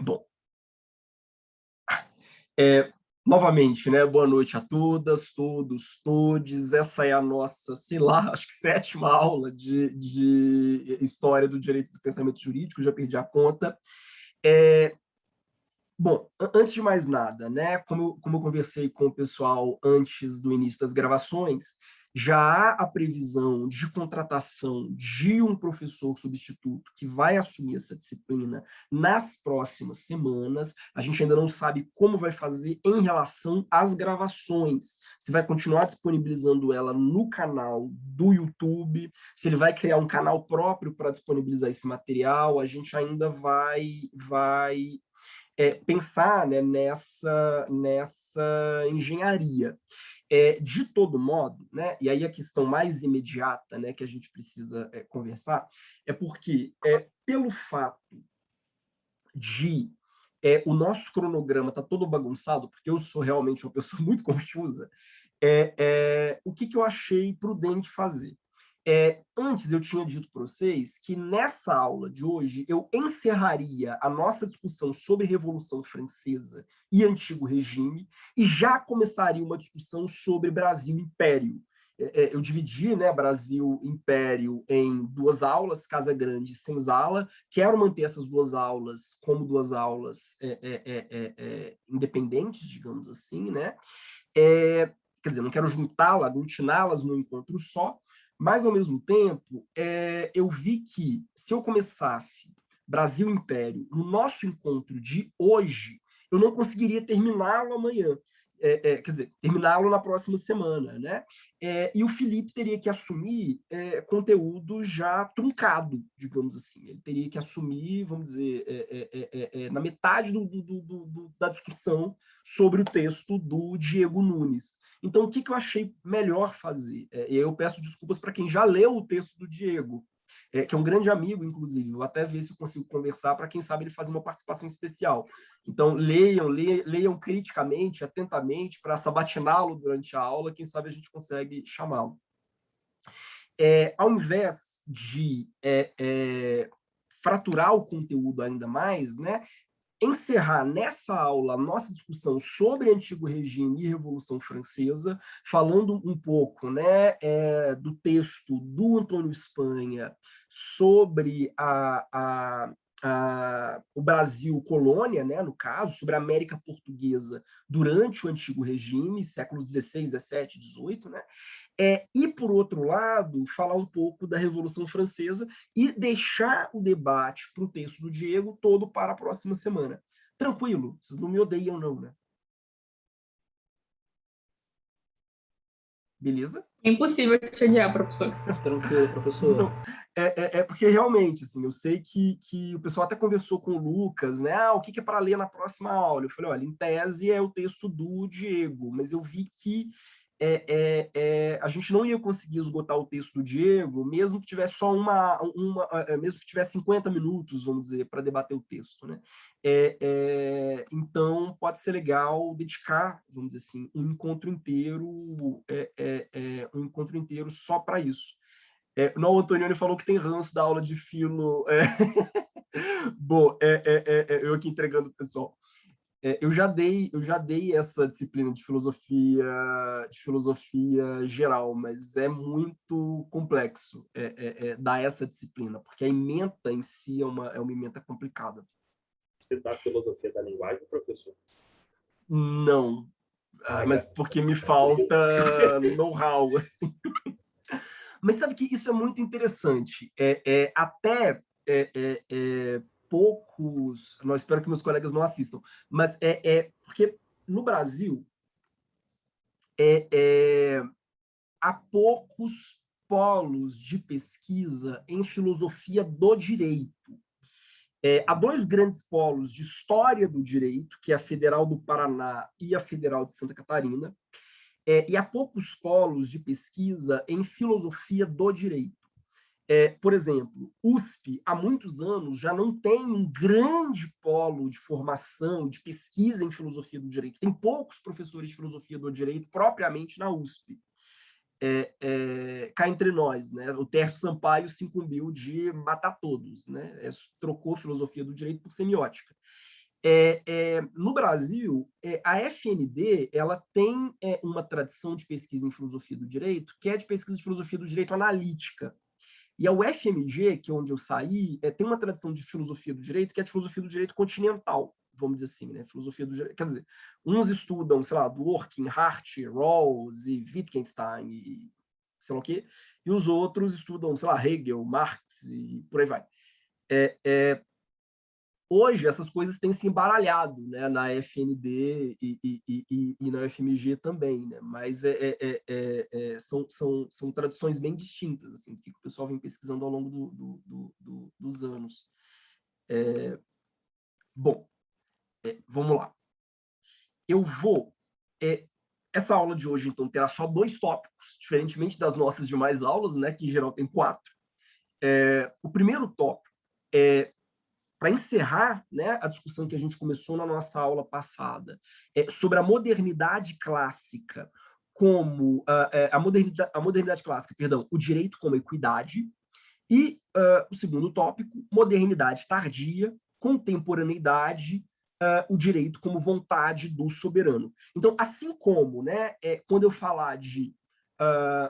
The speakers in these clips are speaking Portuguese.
Bom, novamente, né? Boa noite a todas, todos, todes. Essa é a nossa, sei lá, acho que sétima aula de História do Direito do Pensamento Jurídico, já perdi a conta. É, Bom, antes de mais nada, né, como eu conversei com o pessoal antes do início das gravações, já há a previsão de contratação de um professor substituto que vai assumir essa disciplina nas próximas semanas. A gente ainda não sabe como vai fazer em relação às gravações. Se vai continuar disponibilizando ela no canal do YouTube, se ele vai criar um canal próprio para disponibilizar esse material, a gente ainda vai pensar, né, nessa engenharia. De todo modo, né, e aí a questão mais imediata, né, que a gente precisa conversar, é porque, pelo fato de o nosso cronograma está todo bagunçado, porque eu sou realmente uma pessoa muito confusa, o que, que eu achei prudente fazer? Antes eu tinha dito para vocês que nessa aula de hoje eu encerraria a nossa discussão sobre Revolução Francesa e Antigo Regime e já começaria uma discussão sobre Brasil Império. Eu dividi, né, Brasil Império em duas aulas, Casa Grande e Senzala. Quero manter essas duas aulas como duas aulas independentes, digamos assim, né? Quer dizer, não quero juntá-las, aglutiná-las num encontro só, mas, ao mesmo tempo, eu vi que, se eu começasse Brasil Império no nosso encontro de hoje, eu não conseguiria terminá-lo amanhã. Quer dizer, terminá-lo na próxima semana, né? E o Felipe teria que assumir conteúdo já truncado, digamos assim. Ele teria que assumir, vamos dizer, na metade da discussão sobre o texto do Diego Nunes. Então, o que, que eu achei melhor fazer? E eu peço desculpas para quem já leu o texto do Diego, que é um grande amigo, inclusive. Vou até ver se eu consigo conversar, para quem sabe ele fazer uma participação especial. Então, leiam criticamente, atentamente, para sabatiná-lo durante a aula, quem sabe a gente consegue chamá-lo. Ao invés de fraturar o conteúdo ainda mais, né, encerrar nessa aula a nossa discussão sobre Antigo Regime e Revolução Francesa, falando um pouco, né, do texto do Antônio Espanha sobre o Brasil colônia, né, no caso, sobre a América Portuguesa durante o Antigo Regime, séculos XVI, XVII, XVIII, né? E, por outro lado, falar um pouco da Revolução Francesa e deixar o debate para o texto do Diego todo para a próxima semana. Tranquilo, vocês não me odeiam, não, né? Beleza? É impossível te odiar, professor. Tranquilo, professor. Não, porque realmente, assim, eu sei que o pessoal até conversou com o Lucas, né? O que é para ler na próxima aula? Eu falei, olha, em tese é o texto do Diego, mas eu vi que a gente não ia conseguir esgotar o texto do Diego, mesmo que tivesse só mesmo que tivesse 50 minutos, vamos dizer, para debater o texto, né? Então, pode ser legal dedicar, vamos dizer assim, um encontro inteiro só para isso. Não, o Antonioni falou que tem ranço da aula de filo. Bom, eu aqui entregando o pessoal. Eu já dei essa disciplina de filosofia geral, mas é muito complexo dar essa disciplina, porque a ementa em si é uma ementa complicada. Você está filosofia da linguagem, professor? Não, mas porque me falta know-how, assim. Mas sabe que isso é muito interessante. Até poucos, não espero que meus colegas não assistam, mas porque no Brasil há poucos polos de pesquisa em filosofia do direito. Há dois grandes polos de história do direito, que é a Federal do Paraná e a Federal de Santa Catarina, e há poucos polos de pesquisa em filosofia do direito. Por exemplo, USP, há muitos anos, já não tem um grande polo de formação, de pesquisa em filosofia do direito. Tem poucos professores de filosofia do direito propriamente na USP. Cá entre nós, né? O Tércio Sampaio se incumbiu de matar todos, né? Trocou filosofia do direito por semiótica. No Brasil, a FND ela tem uma tradição de pesquisa em filosofia do direito, que é de pesquisa de filosofia do direito analítica. E a UFMG, que é onde eu saí, tem uma tradição de filosofia do direito, que é de filosofia do direito continental, vamos dizer assim, né? Filosofia do direito, quer dizer, uns estudam, sei lá, Dworkin, Hart, Rawls e Wittgenstein e sei lá o quê, e os outros estudam, sei lá, Hegel, Marx e por aí vai. Hoje, essas coisas têm se embaralhado, né, na FND e na UFMG também, né? Mas são tradições bem distintas, assim, que o pessoal vem pesquisando ao longo dos anos. Bom, vamos lá. Eu vou... essa aula de hoje, então, terá só 2 tópicos, diferentemente das nossas demais aulas, né, que em geral tem 4. O primeiro tópico é para encerrar, né, a discussão que a gente começou na nossa aula passada, sobre a modernidade clássica como a modernidade clássica, perdão, o direito como equidade, e o segundo tópico, modernidade tardia, contemporaneidade, o direito como vontade do soberano. Então, assim como, né, quando eu falar de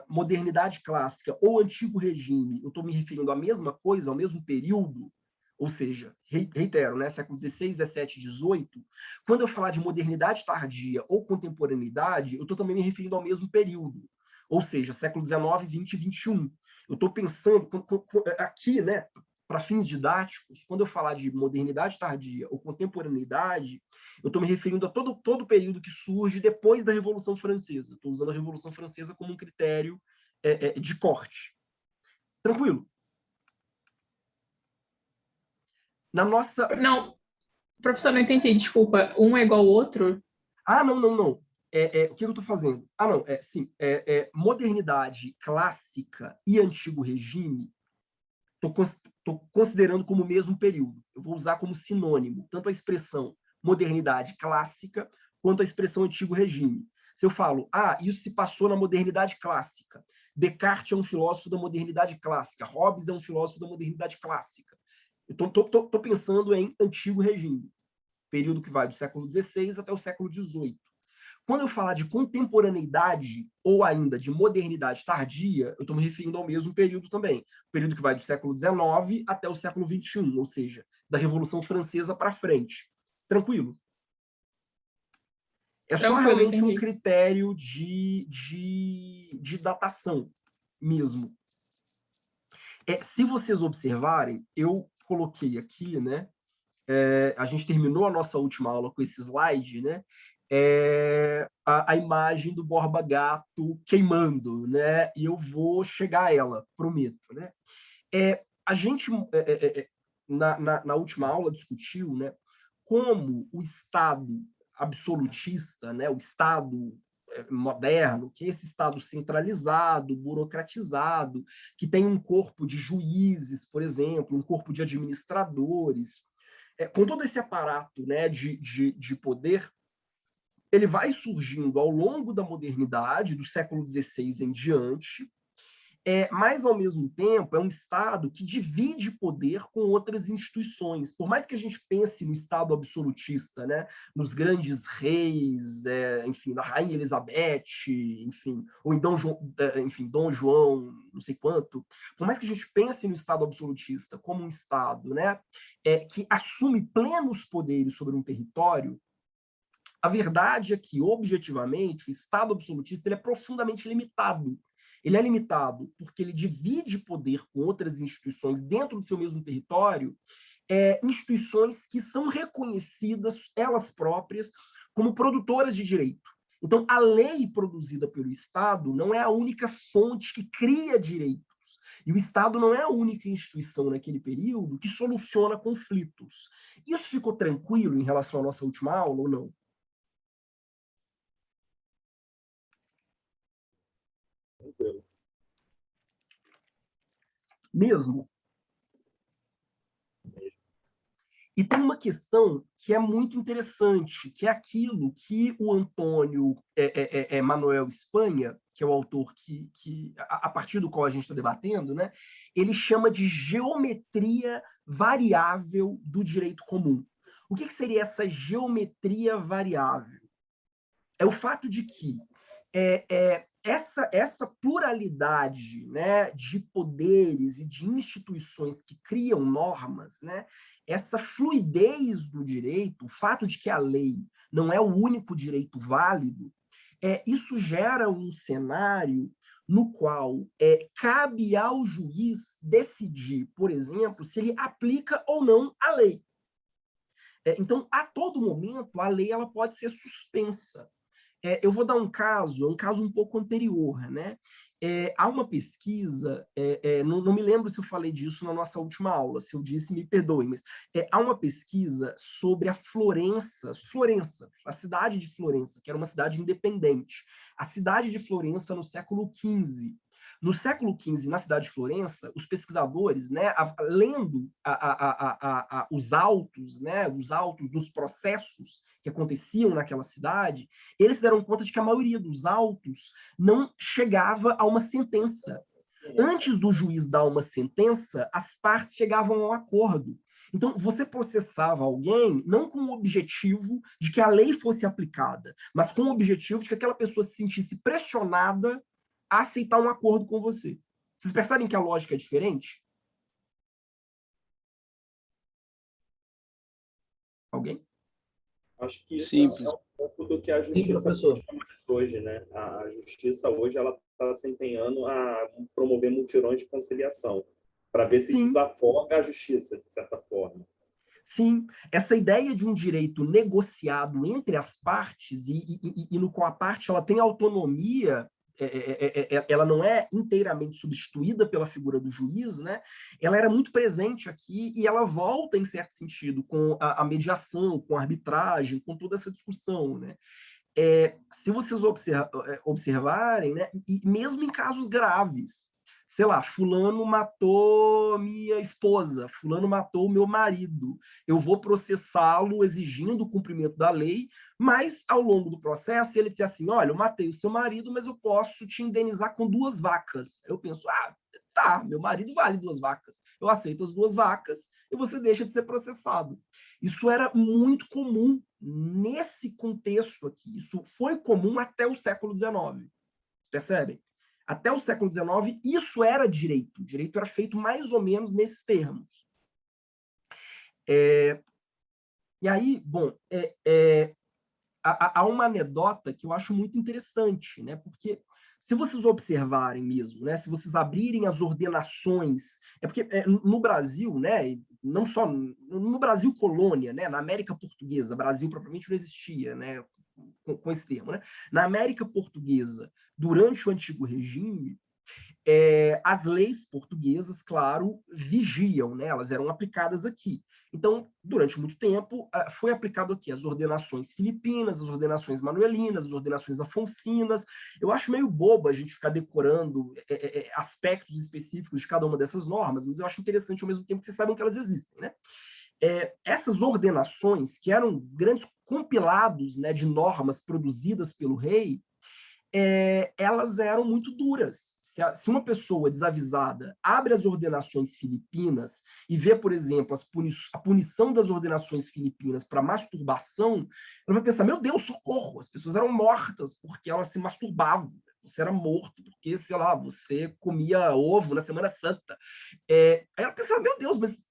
modernidade clássica ou antigo regime, eu estou me referindo à mesma coisa, ao mesmo período, ou seja, reitero, né, século XVI, XVII, XVIII, quando eu falar de modernidade tardia ou contemporaneidade, eu estou também me referindo ao mesmo período, ou seja, século XIX, XX e XXI. Eu estou pensando, aqui, né, para fins didáticos, quando eu falar de modernidade tardia ou contemporaneidade, eu estou me referindo a todo o período que surge depois da Revolução Francesa. Estou usando a Revolução Francesa como um critério de corte. Tranquilo? Na nossa... Não, professor, não entendi, desculpa. Um é igual ao outro? Ah, não. O que eu estou fazendo? Ah, não, sim. Modernidade clássica e antigo regime, estou considerando como o mesmo período. Eu vou usar como sinônimo tanto a expressão modernidade clássica quanto a expressão antigo regime. Se eu falo, isso se passou na modernidade clássica, Descartes é um filósofo da modernidade clássica, Hobbes é um filósofo da modernidade clássica. Eu estou pensando em antigo regime, período que vai do século XVI até o século XVIII. Quando eu falar de contemporaneidade ou ainda de modernidade tardia, eu estou me referindo ao mesmo período também. Período que vai do século XIX até o século XXI, ou seja, da Revolução Francesa para frente. Tranquilo? É só Tranquilo, realmente um entendi. critério de datação mesmo. Se vocês observarem, eu coloquei aqui, né? A gente terminou a nossa última aula com esse slide, né? A imagem do Borba Gato queimando, né? E eu vou chegar a ela, prometo, né? A gente, na última aula, discutiu, né, como o Estado absolutista, né, o Estado moderno, que é esse Estado centralizado, burocratizado, que tem um corpo de juízes, por exemplo, um corpo de administradores, com todo esse aparato, né, de poder, ele vai surgindo ao longo da modernidade, do século XVI em diante, mas, ao mesmo tempo, é um Estado que divide poder com outras instituições. Por mais que a gente pense no Estado absolutista, né, nos grandes reis, enfim, na Rainha Elizabeth, enfim, ou em Dom João, não sei quanto, por mais que a gente pense no Estado absolutista como um Estado, né, que assume plenos poderes sobre um território, a verdade é que, objetivamente, o Estado absolutista ele é profundamente limitado. Ele é limitado porque ele divide poder com outras instituições dentro do seu mesmo território, instituições que são reconhecidas, elas próprias, como produtoras de direito. Então, a lei produzida pelo Estado não é a única fonte que cria direitos. E o Estado não é a única instituição naquele período que soluciona conflitos. Isso ficou tranquilo em relação à nossa última aula ou não? Tranquilo. Mesmo. E tem uma questão que é muito interessante, que é aquilo que o Antônio Manuel Espanha, que é o autor a partir do qual a gente está debatendo, né, ele chama de geometria variável do direito comum. O que seria essa geometria variável? É o fato de que essa pluralidade, né, de poderes e de instituições que criam normas, né, essa fluidez do direito, o fato de que a lei não é o único direito válido, isso gera um cenário no qual cabe ao juiz decidir, por exemplo, se ele aplica ou não a lei. Então, a todo momento, a lei ela pode ser suspensa. Eu vou dar um caso um pouco anterior, né? Há uma pesquisa, não me lembro se eu falei disso na nossa última aula, se eu disse, me perdoe, mas há uma pesquisa sobre a Florença, a cidade de Florença, que era uma cidade independente. A cidade de Florença no século XV. No século XV, na cidade de Florença, os pesquisadores, né, lendo os autos, né, os autos dos processos que aconteciam naquela cidade, eles se deram conta de que a maioria dos autos não chegava a uma sentença. Antes do juiz dar uma sentença, as partes chegavam a um acordo. Então, você processava alguém não com o objetivo de que a lei fosse aplicada, mas com o objetivo de que aquela pessoa se sentisse pressionada a aceitar um acordo com você. Vocês percebem que a lógica é diferente? Alguém? Acho que isso Simples. é um pouco do que a justiça faz hoje, né? A justiça hoje ela está se empenhando a promover mutirões de conciliação para ver se desafoga a justiça, de certa forma. Sim, essa ideia de um direito negociado entre as partes e no qual a parte ela tem autonomia, ela não é inteiramente substituída pela figura do juiz, né? Ela era muito presente aqui e ela volta, em certo sentido, com a mediação, com a arbitragem, com toda essa discussão, né? Se vocês observarem, né, e mesmo em casos graves, sei lá, fulano matou minha esposa, fulano matou meu marido, eu vou processá-lo exigindo o cumprimento da lei, mas ao longo do processo ele disser assim, olha, eu matei o seu marido, mas eu posso te indenizar com 2 vacas. Eu penso, tá, meu marido vale 2 vacas, eu aceito as 2 vacas e você deixa de ser processado. Isso era muito comum nesse contexto aqui, isso foi comum até o século XIX, vocês percebem? Até o século XIX, isso era direito. O direito era feito mais ou menos nesses termos. E aí, bom, há uma anedota que eu acho muito interessante, né? Porque se vocês observarem mesmo, né? Se vocês abrirem as ordenações, porque no Brasil, né? Não só no Brasil colônia, né? Na América Portuguesa, Brasil propriamente não existia, né? Com esse termo, né? Na América Portuguesa, durante o Antigo Regime, as leis portuguesas, claro, vigiam, né? Elas eram aplicadas aqui. Então, durante muito tempo, foi aplicado aqui as ordenações filipinas, as ordenações manuelinas, as ordenações afonsinas. Eu acho meio bobo a gente ficar decorando aspectos específicos de cada uma dessas normas, mas eu acho interessante ao mesmo tempo que vocês sabem que elas existem, né? Essas ordenações, que eram grandes compilados, né, de normas produzidas pelo rei, elas eram muito duras. Se uma pessoa desavisada abre as ordenações filipinas e vê, por exemplo, a punição das ordenações filipinas para masturbação, ela vai pensar, meu Deus, socorro, as pessoas eram mortas porque elas se masturbavam. Você era morto porque, sei lá, você comia ovo na Semana Santa. Aí ela pensa, meu Deus, mas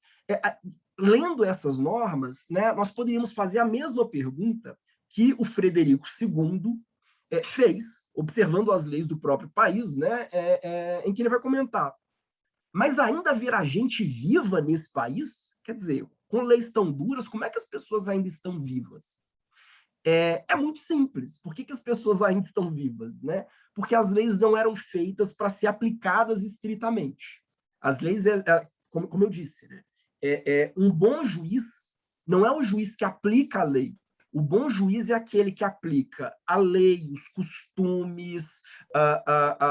lendo essas normas, né, nós poderíamos fazer a mesma pergunta que o Frederico II fez, observando as leis do próprio país, né, em que ele vai comentar. Mas ainda haverá gente viva nesse país? Quer dizer, com leis tão duras, como é que as pessoas ainda estão vivas? É muito simples. Por que as pessoas ainda estão vivas, né? Porque as leis não eram feitas para ser aplicadas estritamente. As leis, como eu disse, né? Um bom juiz não é o juiz que aplica a lei. O bom juiz é aquele que aplica a lei, os costumes,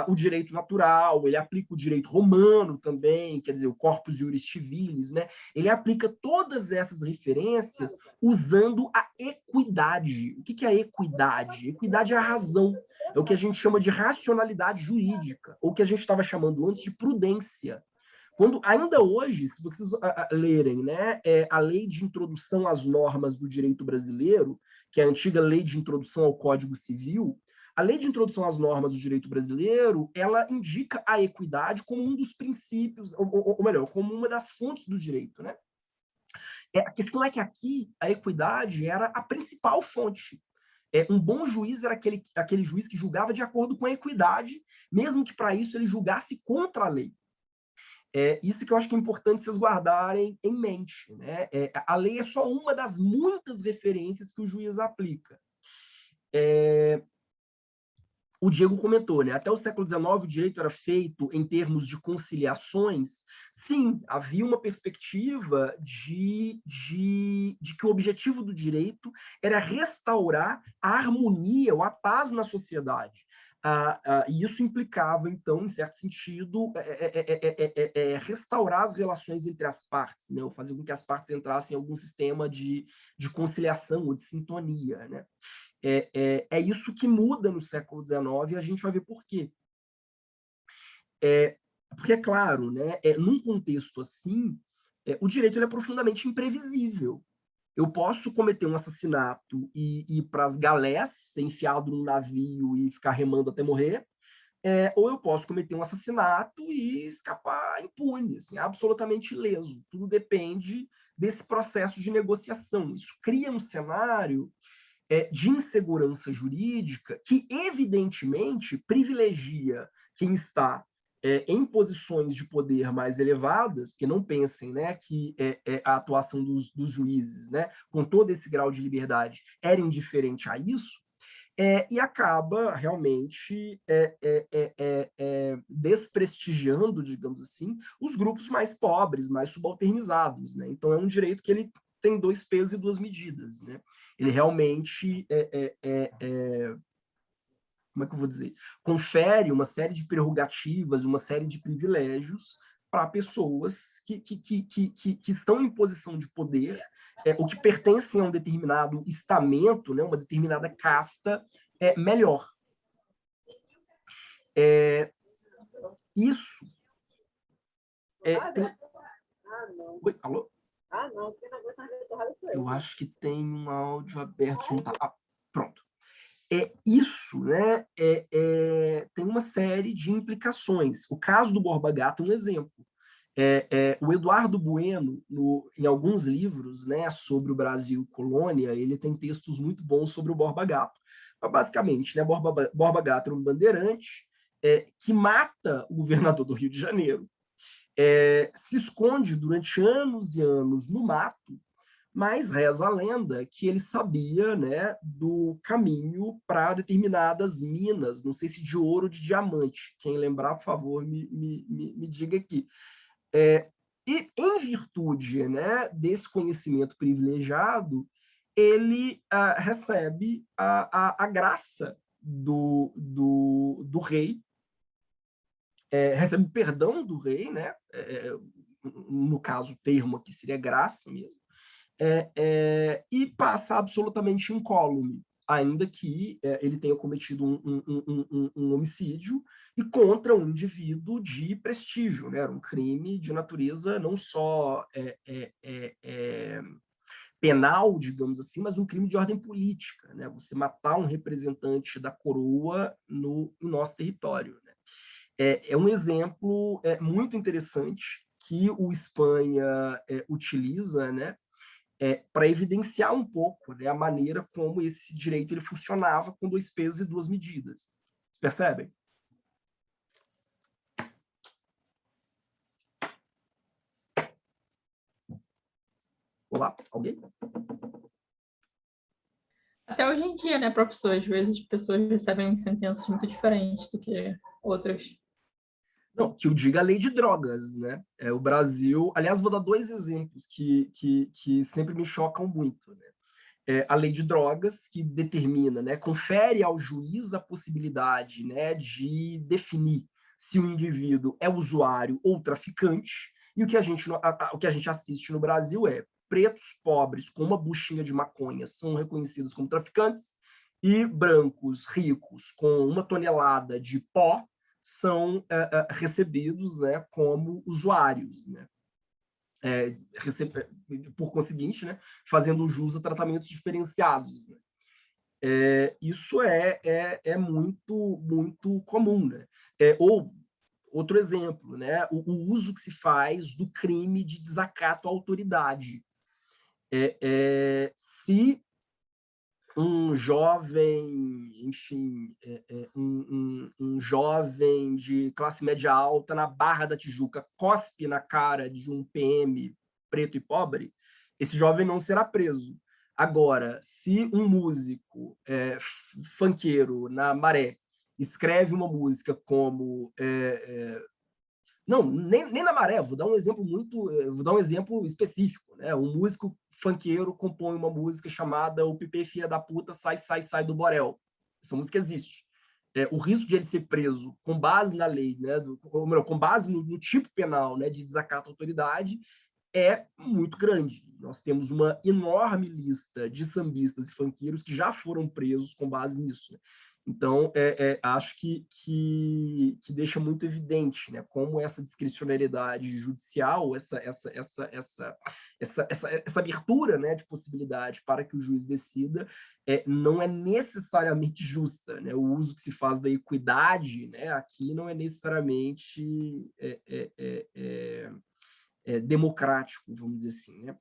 o direito natural, ele aplica o direito romano também, quer dizer, o corpus iuris civilis, né? Ele aplica todas essas referências usando a equidade. O que é a equidade? Equidade é a razão, é o que a gente chama de racionalidade jurídica, ou o que a gente estava chamando antes de prudência. Quando, ainda hoje, se vocês lerem, né, a Lei de Introdução às Normas do Direito Brasileiro, que é a antiga Lei de Introdução ao Código Civil, a Lei de Introdução às Normas do Direito Brasileiro, ela indica a equidade como um dos princípios, ou melhor, como uma das fontes do direito, né? A questão é que aqui a equidade era a principal fonte. Um bom juiz era aquele juiz que julgava de acordo com a equidade, mesmo que para isso ele julgasse contra a lei. Isso que eu acho que é importante vocês guardarem em mente, né? A lei é só uma das muitas referências que o juiz aplica. O Diego comentou, né? Até o século XIX o direito era feito em termos de conciliações. Sim, havia uma perspectiva de que o objetivo do direito era restaurar a harmonia ou a paz na sociedade. E isso implicava, então, em certo sentido, restaurar as relações entre as partes, né? Ou fazer com que as partes entrassem em algum sistema de conciliação ou de sintonia, né? É isso que muda no século XIX e a gente vai ver por quê. Porque, é claro, né, num contexto assim, o direito ele é profundamente imprevisível. Eu posso cometer um assassinato e ir para as galés, ser enfiado num navio e ficar remando até morrer, ou eu posso cometer um assassinato e escapar impune, assim, absolutamente ileso. Tudo depende desse processo de negociação. Isso cria um cenário de insegurança jurídica que, evidentemente, privilegia quem está em posições de poder mais elevadas, porque não pensem, né, que a atuação dos juízes, né, com todo esse grau de liberdade, era indiferente a isso, e acaba realmente desprestigiando, digamos assim, os grupos mais pobres, mais subalternizados, né? Então, é um direito que ele tem dois pesos e duas medidas, né? Ele realmente como é que eu vou dizer? Confere uma série de prerrogativas, uma série de privilégios para pessoas que estão em posição de poder, ou que pertencem a um determinado estamento, né, uma determinada casta melhor. Isso tem... Oi, alô? Eu acho que tem um áudio aberto. Não tá... Pronto. Isso, né, tem uma série de implicações. O caso do Borba Gato é um exemplo. O Eduardo Bueno, em alguns livros, né, sobre o Brasil colônia, ele tem textos muito bons sobre o Borba Gato. Mas, basicamente, né, Borba Gato era um bandeirante que mata o governador do Rio de Janeiro, se esconde durante anos e anos no mato, mas reza a lenda que ele sabia, né, do caminho para determinadas minas, não sei se de ouro ou de diamante. Quem lembrar, por favor, me diga aqui. E, em virtude, né, desse conhecimento privilegiado, ele recebe a graça do rei, recebe perdão do rei, né? No caso, o termo aqui seria graça mesmo, e passa absolutamente incólume, ainda que ele tenha cometido um homicídio e contra um indivíduo de prestígio, né? Era um crime de natureza não só penal, digamos assim, mas um crime de ordem política, né? Você matar um representante da coroa no nosso território, né? É um exemplo muito interessante que o Espanha utiliza, né, para evidenciar um pouco, né, a maneira como esse direito ele funcionava com dois pesos e duas medidas. Vocês percebem? Olá, alguém? Até hoje em dia, né, professor? Às vezes pessoas recebem sentenças muito diferentes do que outras. Não, que eu diga a lei de drogas, né? O Brasil... Aliás, vou dar dois exemplos que sempre me chocam muito, né? A lei de drogas, que determina, né, confere ao juiz a possibilidade, né, de definir se o indivíduo é usuário ou traficante, e o que a gente assiste no Brasil é pretos pobres com uma buchinha de maconha são reconhecidos como traficantes, e brancos ricos com uma tonelada de pó são recebidos, né, como usuários, né? Por conseguinte, né, fazendo jus a tratamentos diferenciados, né? Isso é muito, muito comum, né? Ou outro exemplo, né? O uso que se faz do crime de desacato à autoridade. Se um jovem, enfim, um jovem de classe média alta na Barra da Tijuca cospe na cara de um PM preto e pobre, esse jovem não será preso. Agora, se um músico funkeiro na Maré escreve uma música como não, nem na Maré, vou dar um exemplo específico, né? Um músico funkeiro compõe uma música chamada O Pipi Filha da Puta Sai, Sai, Sai do Borel. Essa música existe. O risco de ele ser preso com base na lei, né, com base no tipo penal, né, de desacato à autoridade, é muito grande. Nós temos uma enorme lista de sambistas e funkeiros que já foram presos com base nisso, né? Então, acho que deixa muito evidente, né, como essa discricionariedade judicial, essa abertura, né, de possibilidade para que o juiz decida, não é necessariamente justa, né? O uso que se faz da equidade, né, aqui não é necessariamente democrático, vamos dizer assim, né?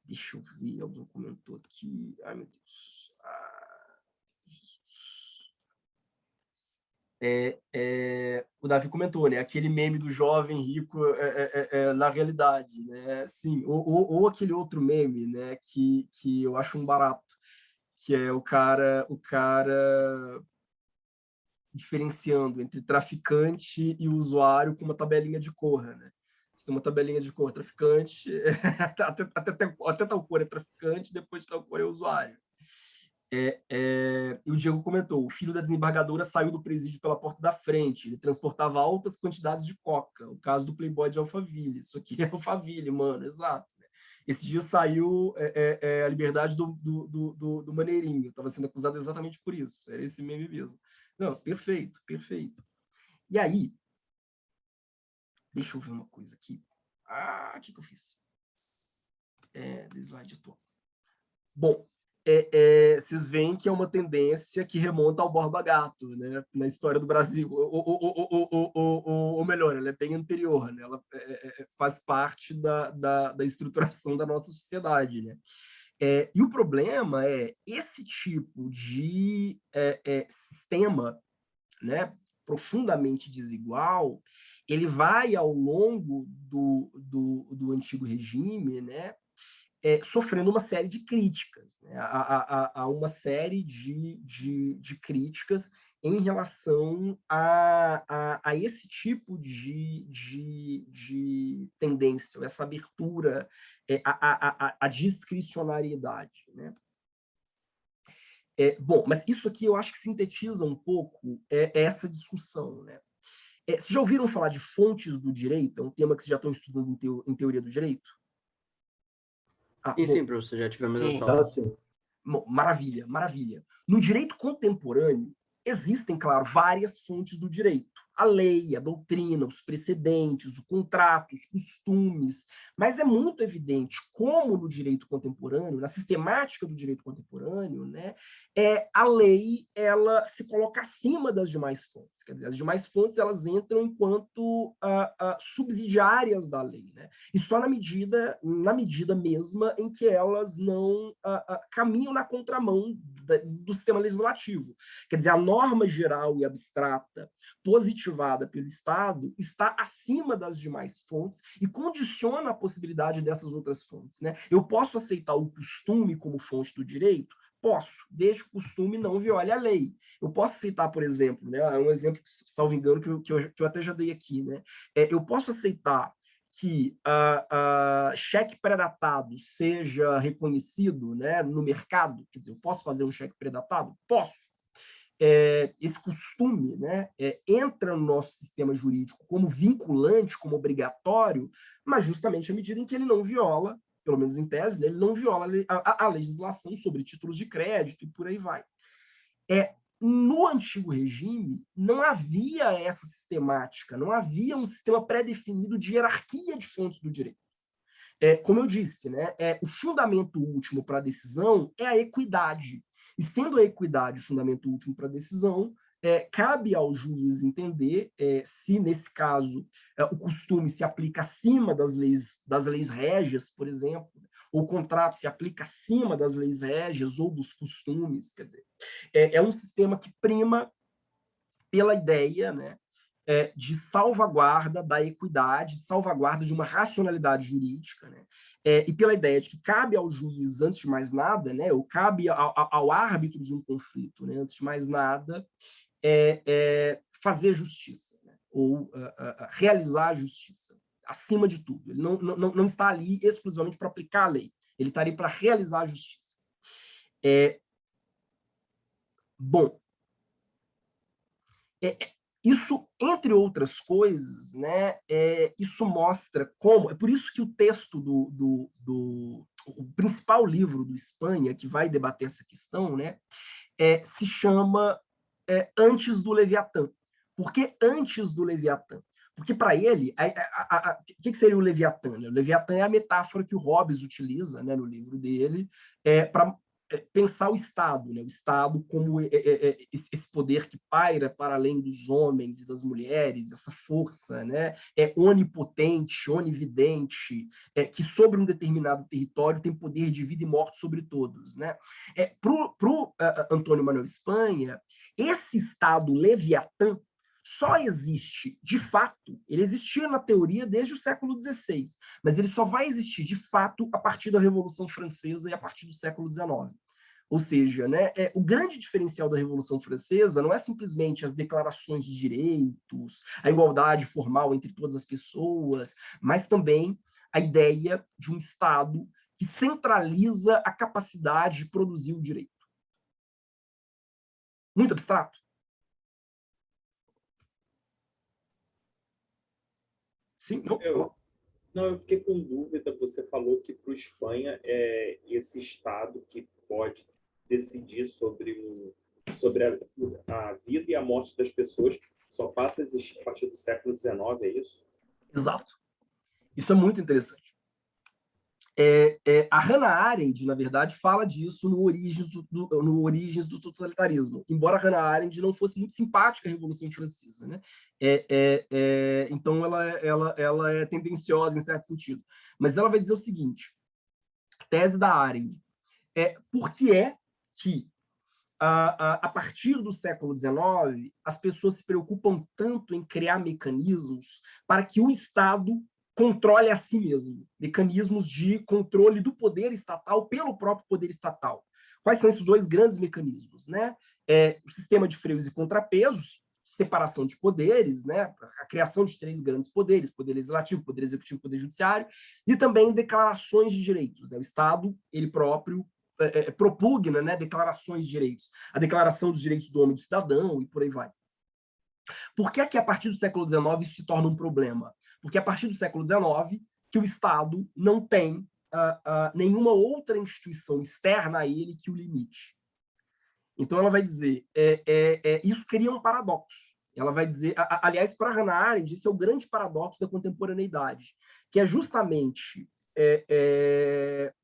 Deixa eu ver, alguém comentou aqui. Ai, meu Deus. O Davi comentou, né? Aquele meme do jovem rico na realidade, né? Sim, ou aquele outro meme, né? Que eu acho um barato, que é o cara diferenciando entre traficante e usuário com uma tabelinha de cor, né? Se uma tabelinha de cor traficante, até tal cor é traficante, depois de tal cor é usuário. E o Diego comentou, o filho da desembargadora saiu do presídio pela porta da frente, ele transportava altas quantidades de coca, o caso do Playboy de Alphaville, isso aqui é Alphaville, mano, exato. Esse dia saiu a liberdade do Maneirinho, estava sendo acusado exatamente por isso, era esse meme mesmo. Não, perfeito, perfeito. E aí, deixa eu ver uma coisa aqui. O que eu fiz? Do slide atual. Bom, vocês veem que é uma tendência que remonta ao Borba Gato, né, na história do Brasil. Ou melhor, ela é bem anterior, né? Ela faz parte da estruturação da nossa sociedade, né? E o problema é esse tipo de sistema, né, profundamente desigual, ele vai, ao longo do antigo regime, né, sofrendo uma série de críticas, né? Há uma série de críticas em relação a esse tipo de tendência, essa abertura, a discricionariedade, né? Bom, mas isso aqui eu acho que sintetiza um pouco essa discussão, né? Vocês já ouviram falar de fontes do direito? É um tema que vocês já estão estudando em teoria do direito? Sim, professor, já tivemos essa Ah, aula. sim. Maravilha, maravilha. No direito contemporâneo, existem, claro, várias fontes do direito. A lei, a doutrina, os precedentes, o contrato, os costumes. Mas é muito evidente como no direito contemporâneo, na sistemática do direito contemporâneo, né, a lei ela se coloca acima das demais fontes. Quer dizer, as demais fontes elas entram enquanto subsidiárias da lei, né? E só na medida mesma em que elas não caminham na contramão do sistema legislativo. Quer dizer, a norma geral e abstrata positivada pelo Estado está acima das demais fontes e condiciona a possibilidade dessas outras fontes, né? Eu posso aceitar o costume como fonte do direito? Posso, desde que o costume não viole a lei. Eu posso aceitar, por exemplo, né, é um exemplo, salvo engano, que eu até já dei aqui, né? Eu posso aceitar que cheque pré-datado seja reconhecido, né, no mercado, quer dizer, eu posso fazer um cheque pré-datado? Posso. Esse costume, né, entra no nosso sistema jurídico como vinculante, como obrigatório, mas justamente à medida em que ele não viola, pelo menos em tese, né, ele não viola a legislação sobre títulos de crédito e por aí vai. no antigo regime, não havia essa sistemática, não havia um sistema pré-definido de hierarquia de fontes do direito. Como eu disse, né, o fundamento último para a decisão é a equidade. E sendo a equidade o fundamento último para a decisão, cabe ao juiz entender se, nesse caso, o costume se aplica acima das leis régias, por exemplo, ou o contrato se aplica acima das leis régias ou dos costumes. Quer dizer, é um sistema que prima pela ideia, né, de salvaguarda da equidade, de salvaguarda de uma racionalidade jurídica, né? E pela ideia de que cabe ao juiz, antes de mais nada, né, ou cabe ao árbitro de um conflito, né, antes de mais nada, fazer justiça, né? Ou realizar a justiça, acima de tudo. Ele não está ali exclusivamente para aplicar a lei, ele está ali para realizar a justiça. Bom, isso, entre outras coisas, né, isso mostra como... É por isso que o texto o principal livro do Espanha, que vai debater essa questão, né, se chama Antes do Leviatã. Por que antes do Leviatã? Porque, para ele, o que seria o Leviatã? Né? O Leviatã é a metáfora que o Hobbes utiliza, né, no livro dele, para pensar o Estado, né? O Estado como esse poder que paira para além dos homens e das mulheres, essa força, né? Onipotente, onividente, que sobre um determinado território tem poder de vida e morte sobre todos. Né? Pro Antônio Manuel Espanha, esse Estado Leviatã só existe, de fato, ele existia na teoria desde o século XVI, mas ele só vai existir, de fato, a partir da Revolução Francesa e a partir do século XIX. Ou seja, né, o grande diferencial da Revolução Francesa não é simplesmente as declarações de direitos, a igualdade formal entre todas as pessoas, mas também a ideia de um Estado que centraliza a capacidade de produzir o direito. Muito abstrato? Sim? Não, eu fiquei com dúvida. Você falou que para a Espanha é esse Estado que pode decidir sobre a vida e a morte das pessoas só passa a existir a partir do século XIX, é isso? Exato. Isso é muito interessante. A Hannah Arendt, na verdade, fala disso no Origens do Totalitarismo, embora a Hannah Arendt não fosse muito simpática à Revolução Francesa. Né? Então, ela é tendenciosa em certo sentido. Mas ela vai dizer o seguinte, tese da Arendt, por que é que, a partir do século XIX, as pessoas se preocupam tanto em criar mecanismos para que o Estado controle a si mesmo, mecanismos de controle do poder estatal pelo próprio poder estatal. Quais são esses dois grandes mecanismos? Né? O sistema de freios e contrapesos, separação de poderes, né? A criação de três grandes poderes, poder legislativo, poder executivo, poder judiciário, e também declarações de direitos. Né? O Estado, ele próprio, propugna, né, declarações de direitos. A Declaração dos Direitos do Homem e do Cidadão, e por aí vai. Por que a partir do século XIX isso se torna um problema? Porque a partir do século XIX que o Estado não tem nenhuma outra instituição externa a ele que o limite. Então, ela vai dizer, isso cria um paradoxo. Ela vai dizer, aliás, para Hannah Arendt, esse é o grande paradoxo da contemporaneidade, que é justamente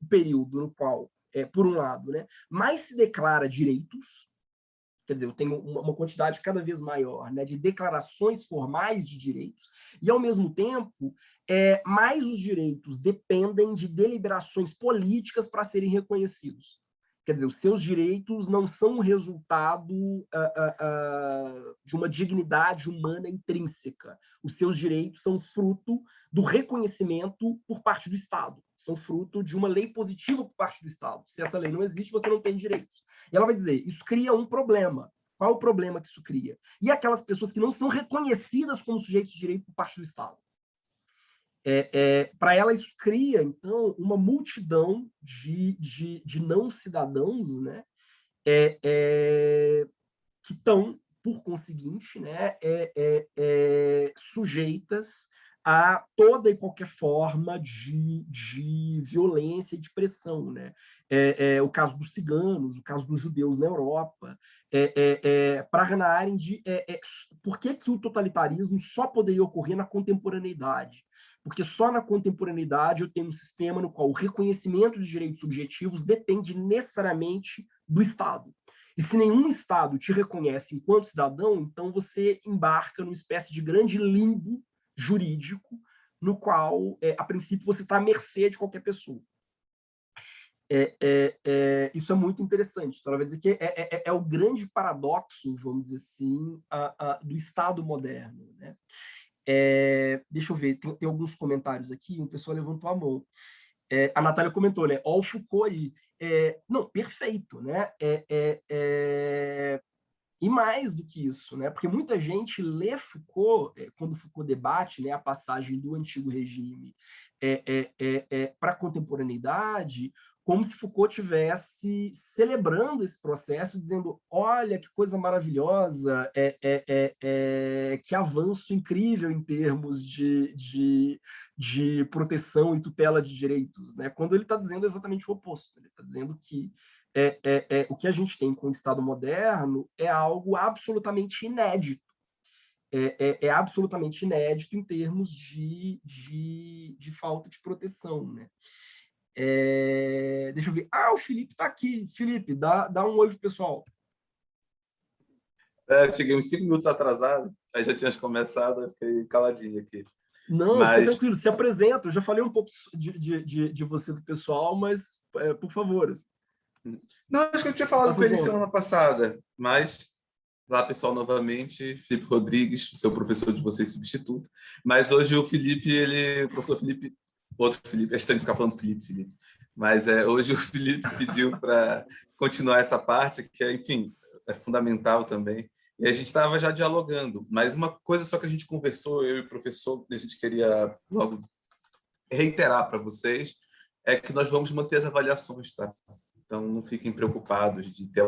o período no qual, por um lado, né, mais se declara direitos, quer dizer, eu tenho uma quantidade cada vez maior, né, de declarações formais de direitos, e, ao mesmo tempo, mais os direitos dependem de deliberações políticas para serem reconhecidos. Quer dizer, os seus direitos não são o resultado de uma dignidade humana intrínseca. Os seus direitos são fruto do reconhecimento por parte do Estado. São fruto de uma lei positiva por parte do Estado. Se essa lei não existe, você não tem direitos. E ela vai dizer, isso cria um problema. Qual é o problema que isso cria? E aquelas pessoas que não são reconhecidas como sujeitos de direito por parte do Estado. Para ela, isso cria, então, uma multidão de não-cidadãos, né, que estão, por conseguinte, né, sujeitas a toda e qualquer forma de violência e de pressão, né? O caso dos ciganos, o caso dos judeus na Europa, para Hannah Arendt, por que o totalitarismo só poderia ocorrer na contemporaneidade? Porque só na contemporaneidade eu tenho um sistema no qual o reconhecimento de direitos subjetivos depende necessariamente do Estado. E se nenhum Estado te reconhece enquanto cidadão, então você embarca numa espécie de grande limbo jurídico, no qual, a princípio, você está à mercê de qualquer pessoa. Isso é muito interessante. Então, ela vai dizer que é o grande paradoxo, vamos dizer assim, do Estado moderno, né? Deixa eu ver, tem alguns comentários aqui, um pessoal levantou a mão. A Natália comentou, né? Ó, o Foucault aí. Não, perfeito, né? E mais do que isso, né? Porque muita gente lê Foucault, quando Foucault debate, né, a passagem do antigo regime para a contemporaneidade, como se Foucault estivesse celebrando esse processo, dizendo: olha que coisa maravilhosa, que avanço incrível em termos de proteção e tutela de direitos, né? Quando ele está dizendo exatamente o oposto. Ele está dizendo que o que a gente tem com o Estado moderno é algo absolutamente inédito. Absolutamente inédito em termos de falta de proteção, né? Deixa eu ver. O Felipe está aqui. Felipe, dá um oi pro pessoal. Eu cheguei uns 5 minutos atrasado, aí já tinha começado, eu fiquei caladinho aqui. Não, fica tranquilo, se apresenta. Eu já falei um pouco de você do pessoal, mas, por favor. Não, acho que eu tinha falado com ele semana passada, mas lá, pessoal, novamente, Felipe Rodrigues, seu professor de vocês substituto. Mas hoje o Felipe, o professor Felipe, outro Felipe, é estranho ficar falando Felipe. Mas hoje o Felipe pediu para continuar essa parte, que enfim, é fundamental também. E a gente estava já dialogando, mas uma coisa só que a gente conversou, eu e o professor, que a gente queria logo reiterar para vocês, é que nós vamos manter as avaliações, tá? Então, não fiquem preocupados de ter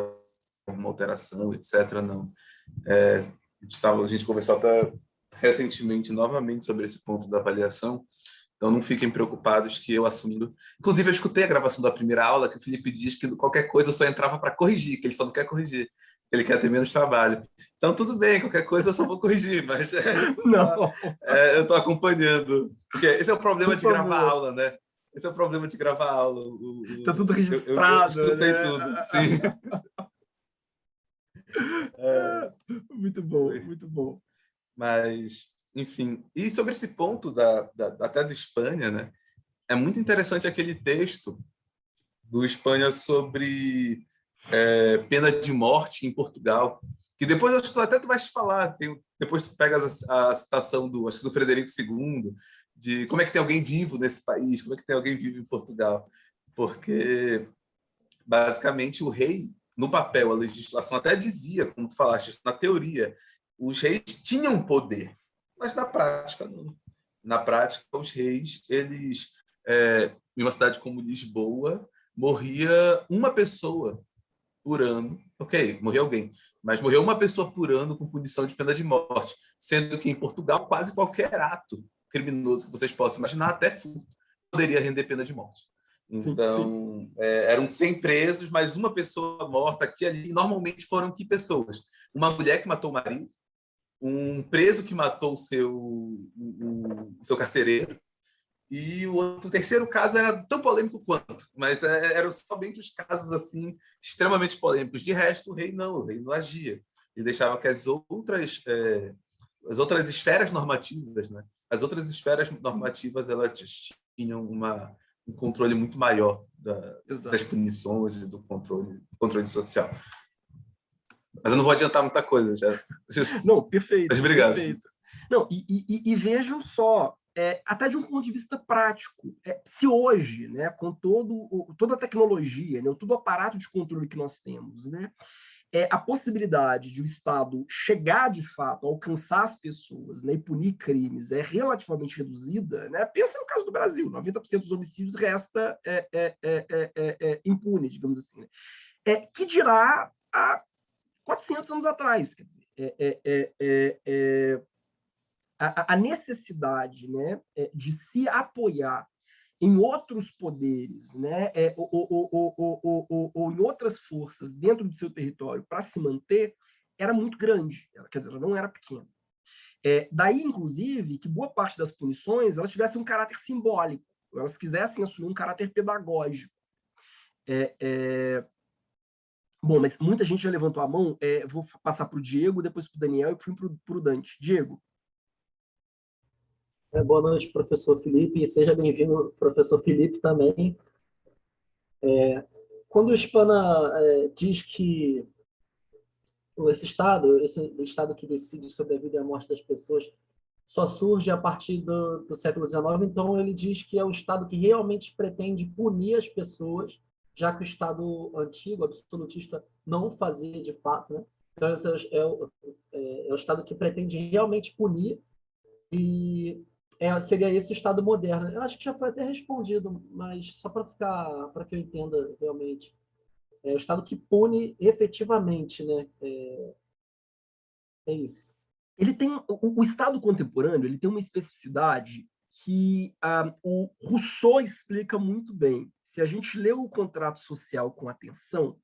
alguma alteração, etc. Não. A gente conversou até recentemente, novamente, sobre esse ponto da avaliação. Então, não fiquem preocupados que eu assumindo... Inclusive, eu escutei a gravação da primeira aula, que o Felipe diz que qualquer coisa eu só entrava para corrigir, que ele só não quer corrigir, que ele quer ter menos trabalho. Então, tudo bem, qualquer coisa eu só vou corrigir, mas não. Eu estou acompanhando. Porque esse é o problema de gravar aula, né? Esse é o problema de gravar aula. Está tudo registrado. Eu escutei, né? tudo, sim. Muito bom, muito bom. Mas, enfim, e sobre esse ponto até do Espanha, né? É muito interessante aquele texto do Espanha sobre pena de morte em Portugal, que depois até tu vais falar, depois tu pegas a citação acho que do Frederico II, de como é que tem alguém vivo nesse país, como é que tem alguém vivo em Portugal, porque basicamente o rei, no papel, a legislação até dizia, como tu falaste, na teoria, os reis tinham poder, mas na prática não. Na prática, os reis, eles, em uma cidade como Lisboa, morria uma pessoa por ano, ok, morreu alguém, mas morreu uma pessoa por ano com punição de pena de morte, sendo que em Portugal quase qualquer ato criminoso que vocês possam imaginar, até furto, poderia render pena de morte. Então, eram 100 presos, mas uma pessoa morta aqui e ali. E normalmente foram que pessoas? Uma mulher que matou o marido, um preso que matou o seu carcereiro, e o terceiro caso era tão polêmico quanto, mas eram somente os casos assim extremamente polêmicos. De resto, o rei não agia. Ele deixava que as outras esferas normativas, né? As outras esferas normativas, elas tinham um controle muito maior das punições e do controle social. Mas eu não vou adiantar muita coisa já. Não, perfeito. Mas obrigado. Perfeito. Não, e vejam só, até de um ponto de vista prático, se hoje, né, com toda a tecnologia, né, todo o aparato de controle que nós temos, né, a possibilidade de o Estado chegar, de fato, a alcançar as pessoas, né, e punir crimes é relativamente reduzida, né? Pensa no caso do Brasil, 90% dos homicídios resta impune, digamos assim. Né? Que dirá há 400 anos atrás. Quer dizer, a necessidade, né, de se apoiar em outros poderes, né, ou em outras forças dentro do seu território para se manter, era muito grande. Quer dizer, ela não era pequena. Daí, inclusive, que boa parte das punições elas tivessem um caráter simbólico, elas quisessem assumir um caráter pedagógico. Bom, mas muita gente já levantou a mão. Vou passar para o Diego, depois para o Daniel e para o Dante. Diego. Boa noite, professor Felipe, e seja bem-vindo, professor Felipe, também. Quando o Spana diz que esse Estado que decide sobre a vida e a morte das pessoas, só surge a partir do século XIX, então ele diz que é o Estado que realmente pretende punir as pessoas, já que o Estado antigo, absolutista, não o fazia de fato, né? Então, esse é o Estado que pretende realmente punir, e seria esse o Estado moderno. Eu acho que já foi até respondido, mas só para que eu entenda realmente. É o Estado que pune efetivamente, né? É isso. Ele tem o Estado contemporâneo, ele tem uma especificidade que o Rousseau explica muito bem. Se a gente lê o Contrato Social com atenção,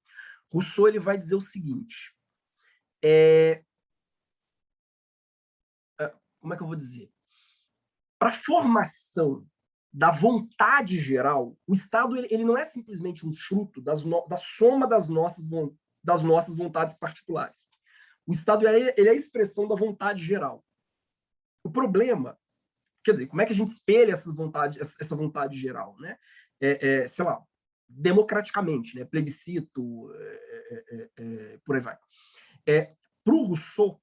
Rousseau ele vai dizer o seguinte: como é que eu vou dizer? Para a formação da vontade geral, o Estado ele não é simplesmente um fruto da soma das nossas vontades particulares. O Estado ele é a expressão da vontade geral. O problema, quer dizer, como é que a gente espelha essa vontade geral, né? Sei lá, democraticamente, né? Plebiscito, por aí vai. Para o Rousseau,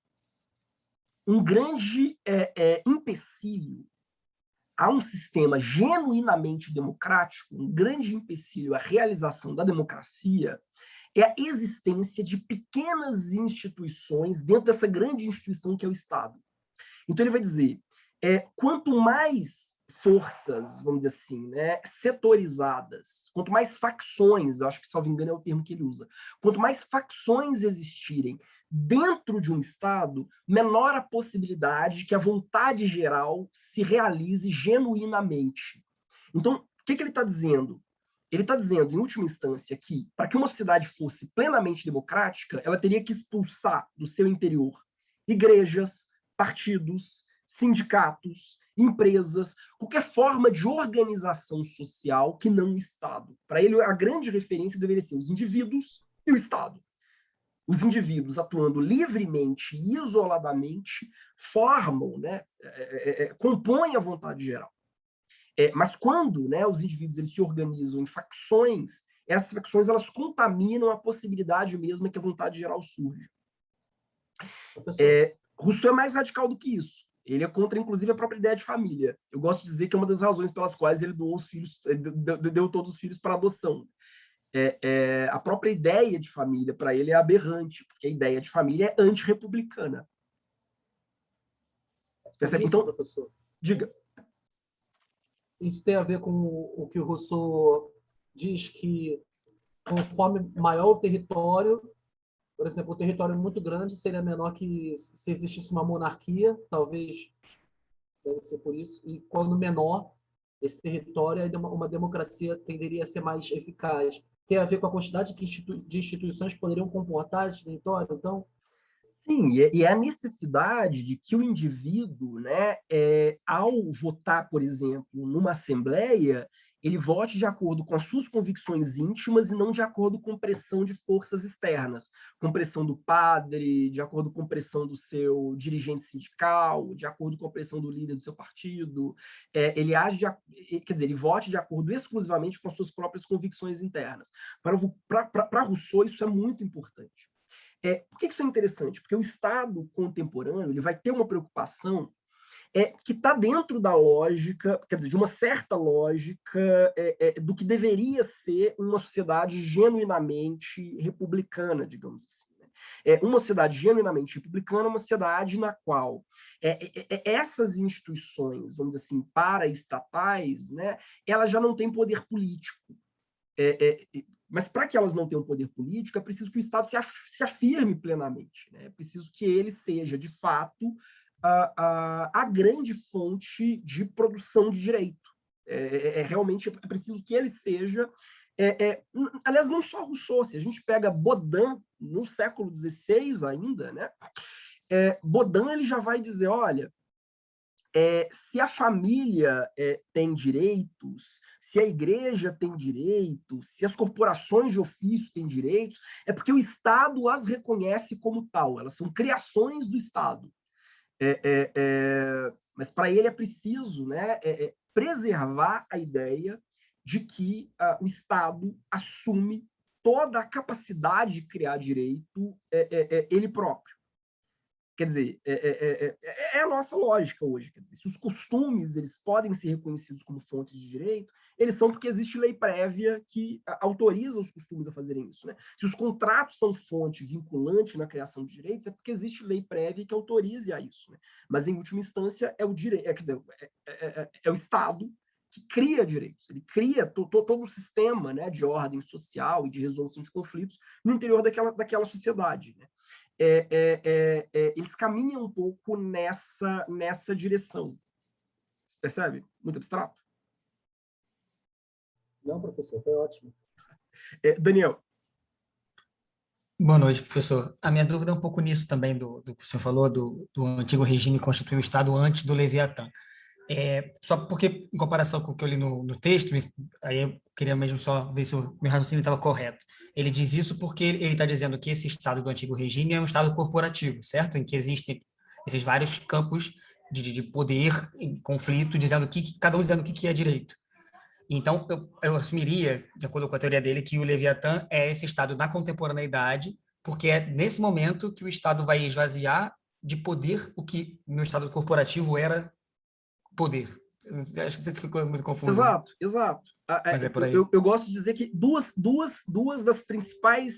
um grande empecilho a um sistema genuinamente democrático, um grande empecilho à realização da democracia é a existência de pequenas instituições dentro dessa grande instituição que é o Estado. Então ele vai dizer, quanto mais forças, vamos dizer assim, né, setorizadas, quanto mais facções, eu acho que, salvo engano, é o termo que ele usa, quanto mais facções existirem dentro de um Estado, menor a possibilidade de que a vontade geral se realize genuinamente. Então, o que ele está dizendo? Ele está dizendo, em última instância, que para que uma sociedade fosse plenamente democrática, ela teria que expulsar do seu interior igrejas, partidos, sindicatos, empresas, qualquer forma de organização social que não o Estado. Para ele, a grande referência deveria ser os indivíduos e o Estado. Os indivíduos atuando livremente e isoladamente formam, né, compõem a vontade geral. Mas quando, né, os indivíduos eles se organizam em facções, essas facções elas contaminam a possibilidade mesmo que a vontade geral surja. Rousseau é mais radical do que isso. Ele é contra, inclusive, a própria ideia de família. Eu gosto de dizer que é uma das razões pelas quais ele deu todos os filhos para adoção. A própria ideia de família, para ele, é aberrante, porque a ideia de família é antirrepublicana. Percebe? Então, professor, diga. Isso tem a ver com o que o Rousseau diz que, conforme maior o território, por exemplo, o território muito grande seria menor que se existisse uma monarquia, talvez deve ser por isso, e quando menor esse território, uma democracia tenderia a ser mais eficaz. Tem a ver com a quantidade de instituições que poderiam comportar esse território, então? Sim, e é a necessidade de que o indivíduo, né, ao votar, por exemplo, numa assembleia, ele vote de acordo com as suas convicções íntimas e não de acordo com pressão de forças externas, com pressão do padre, de acordo com pressão do seu dirigente sindical, de acordo com a pressão do líder do seu partido. Ele age, quer dizer, ele vote de acordo exclusivamente com as suas próprias convicções internas. Para Rousseau, isso é muito importante. Por que isso é interessante? Porque o Estado contemporâneo ele vai ter uma preocupação que está dentro da lógica, quer dizer, de uma certa lógica do que deveria ser uma sociedade genuinamente republicana, digamos assim. Né? Uma sociedade genuinamente republicana é uma sociedade na qual essas instituições, vamos dizer assim, paraestatais, né, elas já não têm poder político. Mas para que elas não tenham poder político, é preciso que o Estado se afirme plenamente. Né? É preciso que ele seja, de fato, a grande fonte de produção de direito. Realmente é preciso que ele seja... aliás, não só Rousseau, se a gente pega Baudin, no século XVI ainda, né? Baudin ele já vai dizer, olha, se a família tem direitos, se a igreja tem direitos, se as corporações de ofício têm direitos, é porque o Estado as reconhece como tal, elas são criações do Estado. Mas para ele é preciso, né, preservar a ideia de que o Estado assume toda a capacidade de criar direito ele próprio. Quer dizer, é a nossa lógica hoje. Quer dizer, se os costumes eles podem ser reconhecidos como fontes de direito, eles são porque existe lei prévia que autoriza os costumes a fazerem isso. Né? Se os contratos são fonte vinculante na criação de direitos, é porque existe lei prévia que autorize a isso. Né? Mas, em última instância, é o direito, quer dizer, é o Estado que cria direitos. Ele cria todo o sistema, né, de ordem social e de resolução de conflitos no interior daquela sociedade. Né? Eles caminham um pouco nessa direção. Você percebe? Muito abstrato. Não, professor, foi ótimo. Daniel. Boa noite, professor. A minha dúvida é um pouco nisso também, do que o senhor falou, do antigo regime constituir o Estado antes do Leviatã. Só porque, em comparação com o que eu li no texto, aí eu queria mesmo só ver se o meu raciocínio estava correto. Ele diz isso porque ele está dizendo que esse Estado do antigo regime é um Estado corporativo, certo? Em que existem esses vários campos de poder em conflito, dizendo cada um dizendo o que é direito. Então, eu assumiria, de acordo com a teoria dele, que o Leviatã é esse Estado da contemporaneidade, porque é nesse momento que o Estado vai esvaziar de poder o que no Estado corporativo era poder. Acho que não sei se ficou muito confuso. Exato. Mas é por aí. Eu gosto de dizer que duas das principais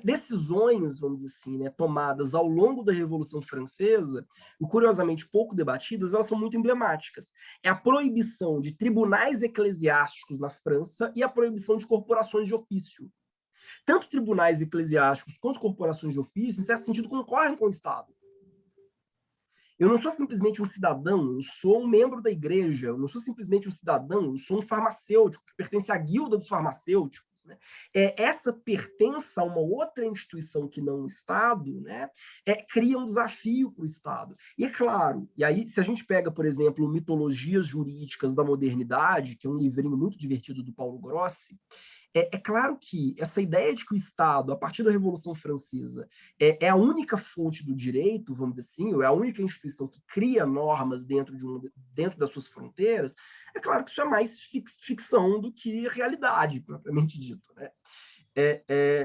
decisões, vamos dizer assim, né, tomadas ao longo da Revolução Francesa, e curiosamente pouco debatidas, elas são muito emblemáticas. É a proibição de tribunais eclesiásticos na França e a proibição de corporações de ofício. Tanto tribunais eclesiásticos quanto corporações de ofício, em certo sentido, concorrem com o Estado. Eu não sou simplesmente um cidadão, eu sou um membro da igreja, eu não sou simplesmente um cidadão, eu sou um farmacêutico que pertence à guilda dos farmacêuticos. Né? Essa pertença a uma outra instituição que não o Estado, né, cria um desafio para o Estado. E é claro, e aí se a gente pega, por exemplo, Mitologias Jurídicas da Modernidade, que é um livrinho muito divertido do Paulo Grossi, é claro que essa ideia de que o Estado, a partir da Revolução Francesa, é a única fonte do direito, vamos dizer assim, ou é a única instituição que cria normas dentro das suas fronteiras, é claro que isso é mais ficção do que realidade, propriamente dito. Né?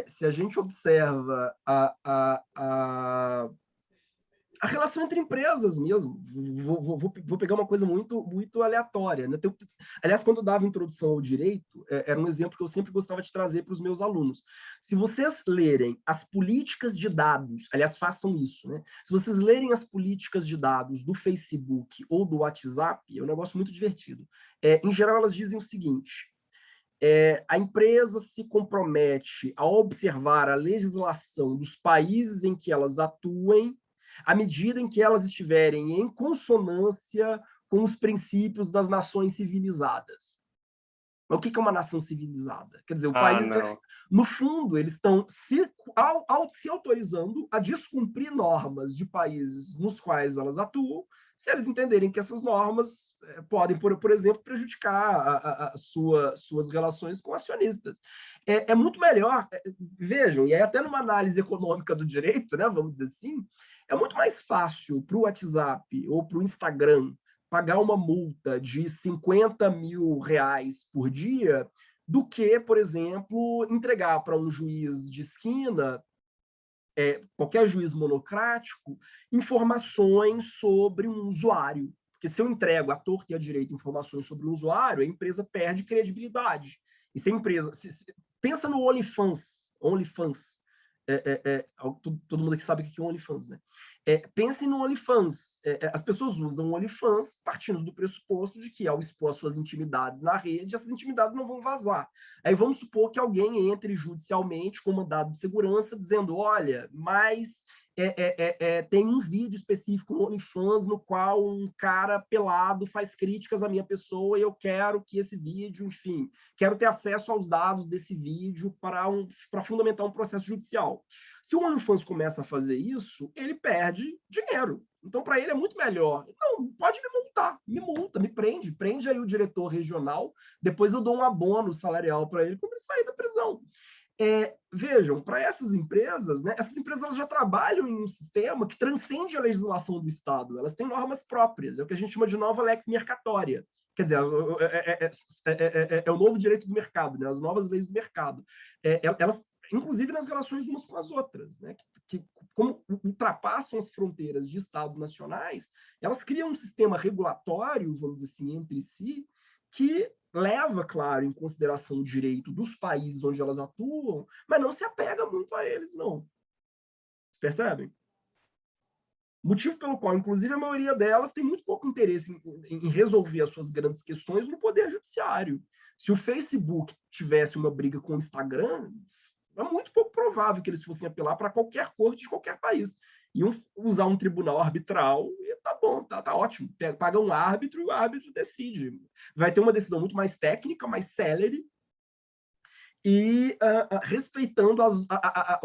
Se a gente observa a relação entre empresas mesmo. Vou pegar uma coisa muito, muito aleatória. Né? Aliás, quando eu dava introdução ao direito, era um exemplo que eu sempre gostava de trazer para os meus alunos. Se vocês lerem as políticas de dados, aliás, façam isso, né? Se vocês lerem as políticas de dados do Facebook ou do WhatsApp, é um negócio muito divertido. Em geral, elas dizem o seguinte: a empresa se compromete a observar a legislação dos países em que elas atuem, à medida em que elas estiverem em consonância com os princípios das nações civilizadas. Mas o que é uma nação civilizada? Quer dizer, o país, no fundo, eles estão se autorizando a descumprir normas de países nos quais elas atuam, se eles entenderem que essas normas podem, por exemplo, prejudicar suas relações com acionistas. É muito melhor, vejam, e aí até numa análise econômica do direito, né, vamos dizer assim, é muito mais fácil para o WhatsApp ou para o Instagram pagar uma multa de 50 mil reais por dia do que, por exemplo, entregar para um juiz de esquina, qualquer juiz monocrático, informações sobre um usuário. Porque se eu entrego à torta e à direita informações sobre um usuário, a empresa perde credibilidade. E se a empresa... pensa no OnlyFans. Todo mundo aqui sabe o que é um OnlyFans, né? Pensem no OnlyFans. As pessoas usam o OnlyFans partindo do pressuposto de que, ao expor suas intimidades na rede, essas intimidades não vão vazar. Aí vamos supor que alguém entre judicialmente com mandado de segurança dizendo: olha, mas tem um vídeo específico no OnlyFans no qual um cara pelado faz críticas à minha pessoa e eu quero que esse vídeo, enfim, quero ter acesso aos dados desse vídeo para fundamentar um processo judicial. Se o OnlyFans começa a fazer isso, ele perde dinheiro. Então, para ele é muito melhor. Não, pode me multar, me multa, me prende aí o diretor regional, depois eu dou um abono salarial para ele quando ele sair da prisão. Vejam, para essas empresas, né, essas empresas elas já trabalham em um sistema que transcende a legislação do Estado. Elas têm normas próprias, é o que a gente chama de nova lex mercatória. Quer dizer, é o novo direito do mercado, né, as novas leis do mercado. Elas, inclusive nas relações umas com as outras, né, que como ultrapassam as fronteiras de Estados nacionais, elas criam um sistema regulatório, vamos dizer assim, entre si, que leva, claro, em consideração o direito dos países onde elas atuam, mas não se apega muito a eles, não. Vocês percebem? Motivo pelo qual, inclusive, a maioria delas tem muito pouco interesse em resolver as suas grandes questões no poder judiciário. Se o Facebook tivesse uma briga com o Instagram, é muito pouco provável que eles fossem apelar para qualquer corte de qualquer país. Iam usar um tribunal arbitral e tá bom, tá ótimo. Paga um árbitro e o árbitro decide. Vai ter uma decisão muito mais técnica, mais célere, e respeitando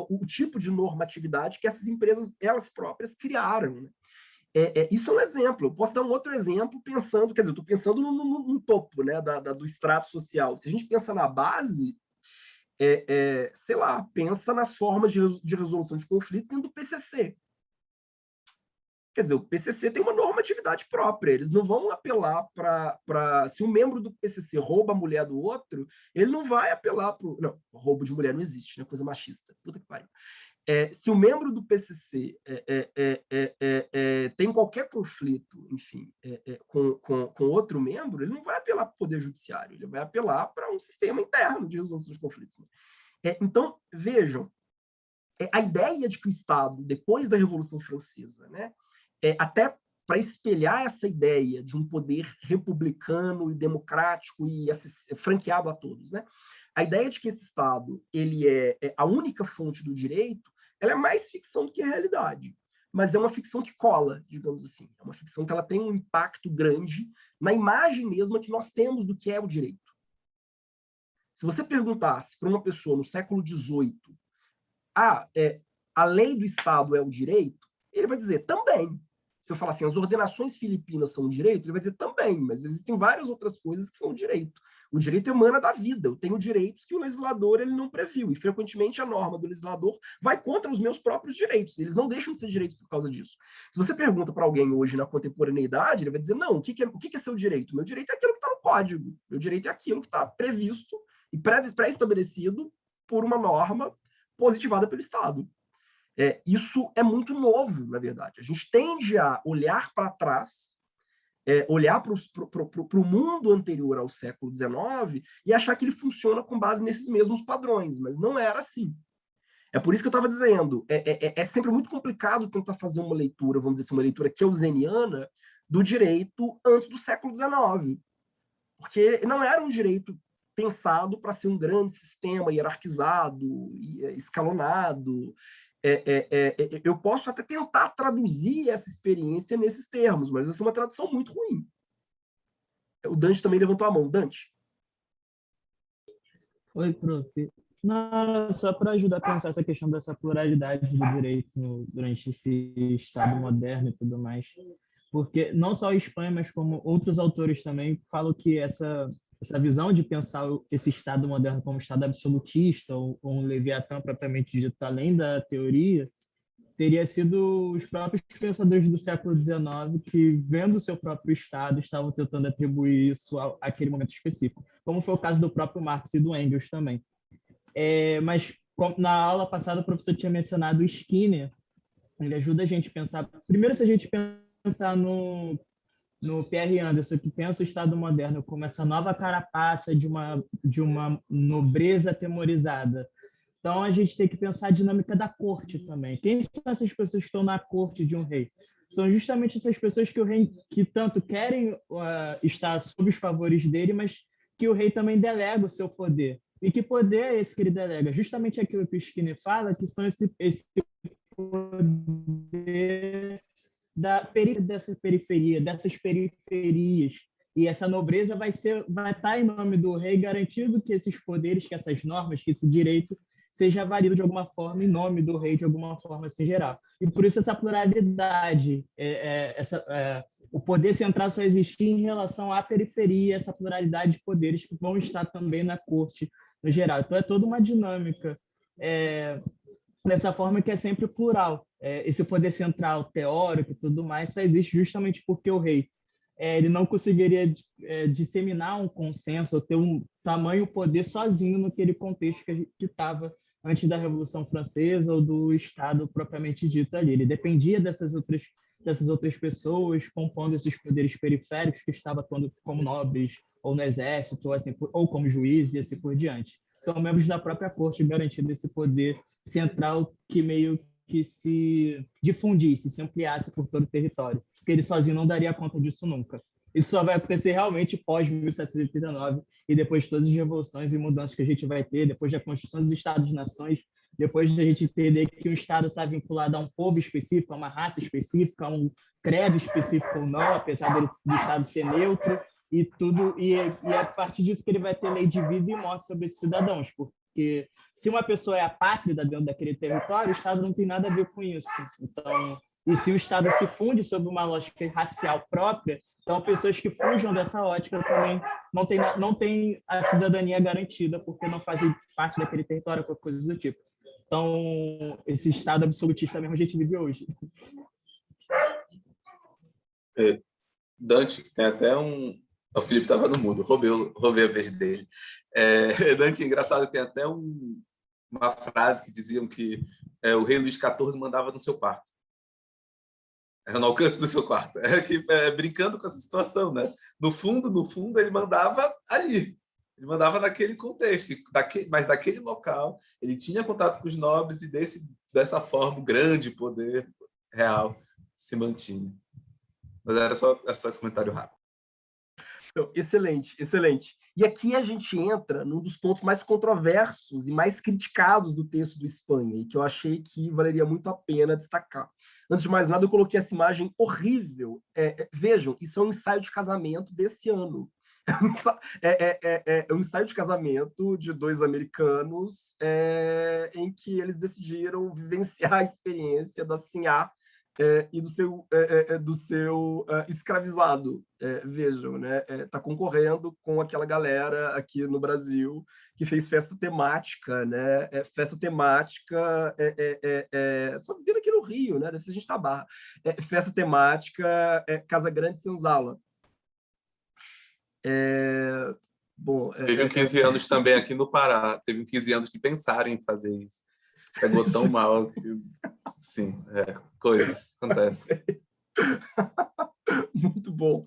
o tipo de normatividade que essas empresas, elas próprias, criaram. Né? Isso é um exemplo. Eu posso dar um outro exemplo pensando, quer dizer, eu estou pensando no topo, né, do extrato social. Se a gente pensa na base, sei lá, pensa nas formas de resolução de conflitos dentro do PCC. Quer dizer, o PCC tem uma normatividade própria, eles não vão apelar para... Se um membro do PCC rouba a mulher do outro, ele não vai apelar para... Não, roubo de mulher não existe, né? Coisa machista. Puta que pariu. Se o membro do PCC tem qualquer conflito, enfim, com outro membro, ele não vai apelar para o Poder Judiciário, ele vai apelar para um sistema interno de resolução de conflitos. Né? Então, vejam, a ideia de que o Estado, depois da Revolução Francesa, né, até para espelhar essa ideia de um poder republicano e democrático e franqueado a todos, né? A ideia de que esse Estado ele é a única fonte do direito, ela é mais ficção do que realidade, mas é uma ficção que cola, digamos assim. É uma ficção que ela tem um impacto grande na imagem mesma que nós temos do que é o direito. Se você perguntasse para uma pessoa no século XVIII, a lei do Estado é o direito, ele vai dizer também. Se eu falar assim, as ordenações filipinas são o direito, ele vai dizer também, mas existem várias outras coisas que são o direito. O direito emana da vida, eu tenho direitos que o legislador ele não previu, e frequentemente a norma do legislador vai contra os meus próprios direitos, eles não deixam de ser direitos por causa disso. Se você pergunta para alguém hoje na contemporaneidade, ele vai dizer, não, o que é seu direito? Meu direito é aquilo que está no código, meu direito é aquilo que está previsto e pré-estabelecido por uma norma positivada pelo Estado. Isso é muito novo, na verdade. A gente tende a olhar para trás, olhar para o mundo anterior ao século XIX e achar que ele funciona com base nesses mesmos padrões, mas não era assim. É por isso que eu estava dizendo, é sempre muito complicado tentar fazer uma leitura, vamos dizer assim, uma leitura keynesiana do direito antes do século XIX, porque não era um direito pensado para ser um grande sistema hierarquizado, escalonado. Eu posso até tentar traduzir essa experiência nesses termos, mas essa é uma tradução muito ruim. O Dante também levantou a mão. Dante? Oi, prof. Não, só para ajudar a pensar essa questão dessa pluralidade do direito durante esse Estado moderno e tudo mais. Porque não só a Espanha, mas como outros autores também falam que essa visão de pensar esse Estado moderno como Estado absolutista, ou um Leviatã propriamente dito, além da teoria, teria sido os próprios pensadores do século XIX que, vendo o seu próprio Estado, estavam tentando atribuir isso àquele momento específico, como foi o caso do próprio Marx e do Engels também. Mas na aula passada o professor tinha mencionado o Skinner, ele ajuda a gente a pensar, primeiro se a gente pensar no Pierre Anderson, que pensa o Estado moderno como essa nova carapaça de uma nobreza atemorizada. Então, a gente tem que pensar a dinâmica da corte também. Quem são essas pessoas que estão na corte de um rei? São justamente essas pessoas que o rei, que tanto querem estar sob os favores dele, mas que o rei também delega o seu poder. E que poder é esse que ele delega? Justamente aquilo que o Skinner fala, que são esse poder poder dessa periferia, dessas periferias. E essa nobreza vai estar em nome do rei, garantindo que esses poderes, que essas normas, que esse direito seja válido de alguma forma em nome do rei, de alguma forma assim geral. E por isso essa pluralidade, o poder central só existir em relação à periferia, essa pluralidade de poderes que vão estar também na corte no geral. Então é toda uma dinâmica dessa forma que é sempre plural. Esse poder central teórico e tudo mais só existe justamente porque o rei ele não conseguiria disseminar um consenso ou ter um tamanho poder sozinho naquele contexto que estava antes da Revolução Francesa ou do Estado propriamente dito ali. Ele dependia dessas outras pessoas compondo esses poderes periféricos que estavam atuando como nobres ou no exército ou como juízes e assim por diante. São membros da própria corte garantindo esse poder central que meio que se difundisse, se ampliasse por todo o território, porque ele sozinho não daria conta disso nunca. Isso só vai acontecer realmente pós-1789 e depois de todas as revoluções e mudanças que a gente vai ter, depois da Constituição dos Estados-nações, depois de a gente entender que um Estado está vinculado a um povo específico, a uma raça específica, a um credo específico ou não, apesar do Estado ser neutro e tudo, e é a partir disso que ele vai ter lei de vida e morte sobre esses cidadãos, porque se uma pessoa é apátrida dentro daquele território, o Estado não tem nada a ver com isso. Então, e se o Estado se funde sob uma lógica racial própria, então pessoas que fujam dessa ótica também não têm a cidadania garantida, porque não fazem parte daquele território, ou coisas do tipo. Então, esse Estado absolutista mesmo a gente vive hoje. Dante, tem até um... O Felipe estava no mudo, roubei a vez dele. Dante, engraçado, tem até uma frase que diziam que o rei Luís XIV mandava no seu quarto. Era no alcance do seu quarto. Brincando com essa situação, né? No fundo, ele mandava ali. Ele mandava naquele contexto, mas daquele local. Ele tinha contato com os nobres e dessa forma o grande poder real se mantinha. Mas era só esse comentário rápido. Então, excelente, excelente. E aqui a gente entra num dos pontos mais controversos e mais criticados do texto do Espanha, e que eu achei que valeria muito a pena destacar. Antes de mais nada, eu coloquei essa imagem horrível. Vejam, isso é um ensaio de casamento desse ano. É um ensaio de casamento de dois americanos em que eles decidiram vivenciar a experiência da Sinhá e do seu escravizado. Vejam, né? Tá concorrendo com aquela galera aqui no Brasil que fez festa temática, né? Festa temática, só vendo aqui no Rio, né? Deve ser a gente tá barra. Festa temática, Casa Grande Senzala. Teve 15 anos também aqui no Pará. Teve 15 anos que pensaram em fazer isso. Pegou tão mal que... Sim, coisas acontecem. Muito bom.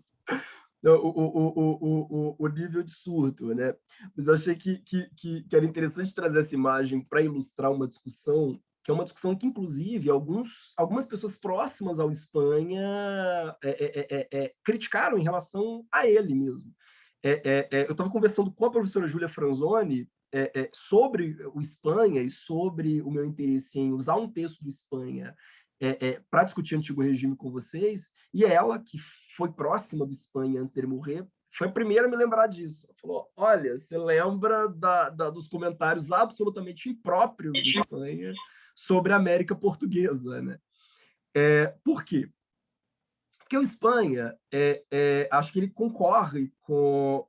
O nível de surto, né? Mas eu achei que era interessante trazer essa imagem para ilustrar uma discussão, que é uma discussão que, inclusive, algumas pessoas próximas ao Espanha criticaram em relação a ele mesmo. Eu estava conversando com a professora Júlia Franzoni sobre o Espanha e sobre o meu interesse em usar um texto do Espanha para discutir o Antigo Regime com vocês, e ela, que foi próxima do Espanha antes dele morrer, foi a primeira a me lembrar disso. Ela falou, olha, você lembra dos comentários absolutamente impróprios do Espanha sobre a América Portuguesa, né? Por quê? Porque o Espanha, acho que ele concorre com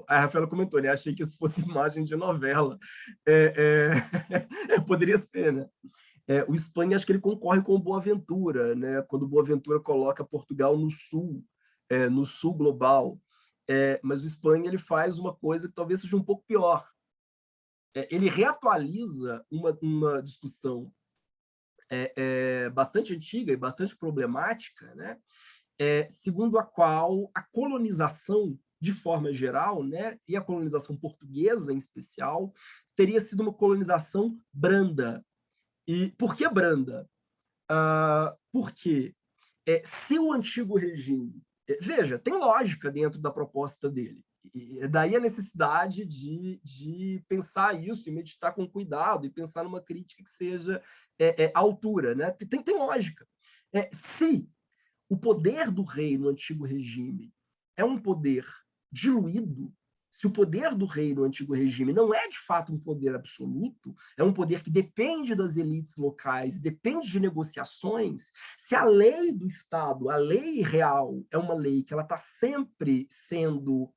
a Rafaela comentou, né? Achei que isso fosse imagem de novela. Poderia ser, né? O Espanha, acho que ele concorre com o Boaventura, né? Quando o Boaventura coloca Portugal no sul global. Mas o Espanha ele faz uma coisa que talvez seja um pouco pior. Ele reatualiza uma discussão bastante antiga e bastante problemática, né? Segundo a qual a colonização, de forma geral, né, e a colonização portuguesa em especial, teria sido uma colonização branda. E por que branda? Porque se o antigo regime... Veja, tem lógica dentro da proposta dele. E daí a necessidade de pensar isso e meditar com cuidado e pensar numa crítica que seja à altura, né? Tem lógica. Se o poder do rei no antigo regime é um poder diluído, se o poder do rei no antigo regime não é de fato um poder absoluto, é um poder que depende das elites locais, depende de negociações, se a lei do Estado, a lei real, é uma lei que ela está sempre sendo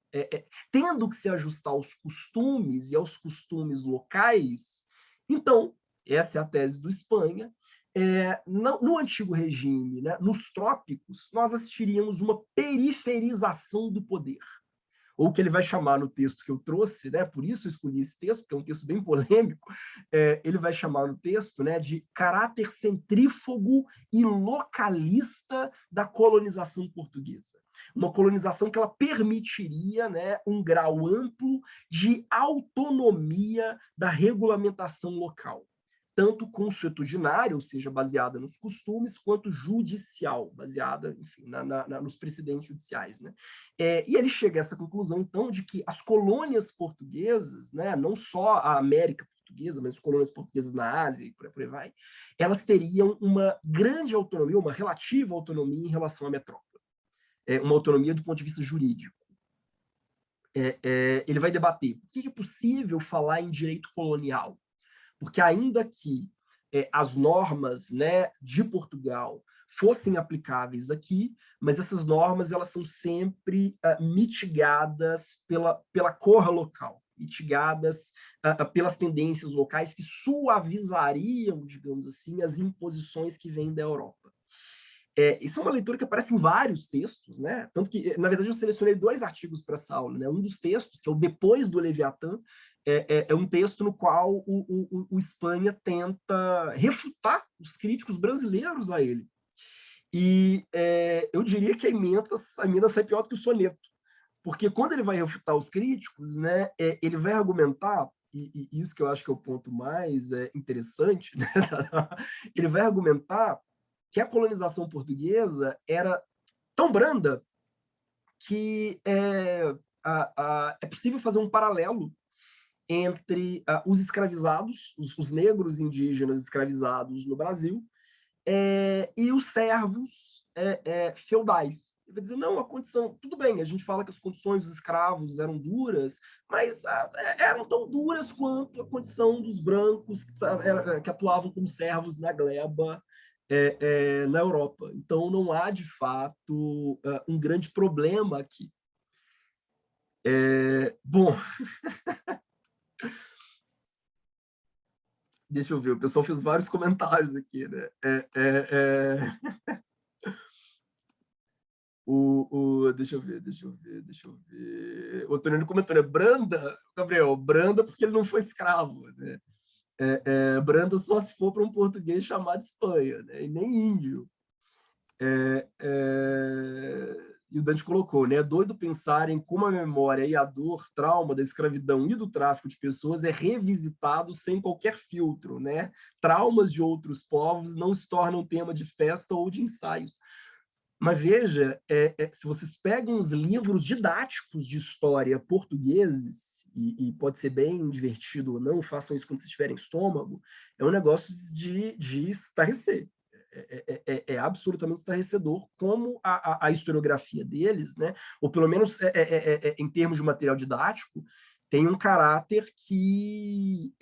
tendo que se ajustar aos costumes e aos costumes locais, então, essa é a tese do Espanha, no antigo regime, né, nos trópicos, nós assistiríamos uma periferização do poder, ou o que ele vai chamar no texto que eu trouxe, né, por isso eu escolhi esse texto, que é um texto bem polêmico, ele vai chamar no texto, né, de caráter centrífugo e localista da colonização portuguesa. Uma colonização que ela permitiria, né, um grau amplo de autonomia da regulamentação local, tanto consuetudinária, ou seja, baseada nos costumes, quanto judicial, baseada, enfim, nos precedentes judiciais, né? E ele chega a essa conclusão, então, de que as colônias portuguesas, né, não só a América portuguesa, mas as colônias portuguesas na Ásia e por aí vai, elas teriam uma grande autonomia, uma relativa autonomia em relação à metrópole. Uma autonomia do ponto de vista jurídico. Ele vai debater por que é possível falar em direito colonial, porque ainda que as normas, né, de Portugal fossem aplicáveis aqui, mas essas normas elas são sempre mitigadas pela corra local, mitigadas pelas tendências locais que suavizariam, digamos assim, as imposições que vêm da Europa. Isso é uma leitura que aparece em vários textos, né? Tanto que, na verdade, eu selecionei 2 artigos para essa aula, né? Um dos textos, que é o Depois do Leviatã, é um texto no qual o Espanha tenta refutar os críticos brasileiros a ele. E eu diria que a emenda sai pior do que o soneto, porque quando ele vai refutar os críticos, né, ele vai argumentar, e isso que eu acho que é o ponto mais interessante, né? Ele vai argumentar que a colonização portuguesa era tão branda que é possível fazer um paralelo entre os escravizados, os negros indígenas escravizados no Brasil, e os servos feudais. Ele vai dizer, não, a condição... Tudo bem, a gente fala que as condições dos escravos eram duras, mas eram tão duras quanto a condição dos brancos que atuavam como servos na gleba na Europa. Então, não há, de fato, um grande problema aqui. Bom... Deixa eu ver, o pessoal fez vários comentários aqui, né? Deixa eu ver. O Antônio comentou, né? Branda, Gabriel, branda porque ele não foi escravo, né? Branda só se for para um português chamado Espanha, né? E nem índio. E o Dante colocou, né? É doido pensar em como a memória e a dor, trauma da escravidão e do tráfico de pessoas é revisitado sem qualquer filtro, né? Traumas de outros povos não se tornam tema de festa ou de ensaios. Mas veja, se vocês pegam os livros didáticos de história portugueses, e pode ser bem divertido ou não, façam isso quando vocês tiverem estômago, é um negócio de estarrecer. É absolutamente estarrecedor como a historiografia deles, né? Ou pelo menos em termos de material didático, tem um caráter que,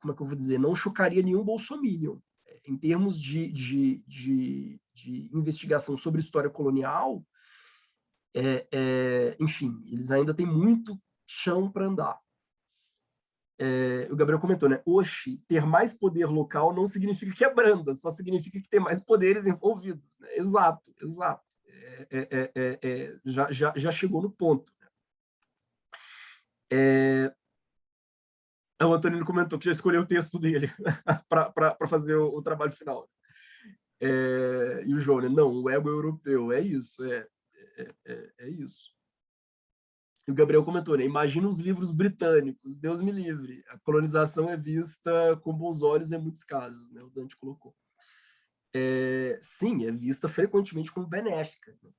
como é que eu vou dizer, não chocaria nenhum bolsominion. Em termos de investigação sobre história colonial, enfim, eles ainda têm muito chão para andar. O Gabriel comentou, né? Oxi, ter mais poder local não significa que é branda, só significa que tem mais poderes envolvidos, né? Exato. Já chegou no ponto. O Antônio comentou que já escolheu o texto dele para fazer o trabalho final. E o João, né? Não, o ego europeu, é isso, é isso. E o Gabriel comentou, né? Imagina os livros britânicos, Deus me livre. A colonização é vista com bons olhos em muitos casos, né? O Dante colocou. Sim, é vista frequentemente como benéfica. Né?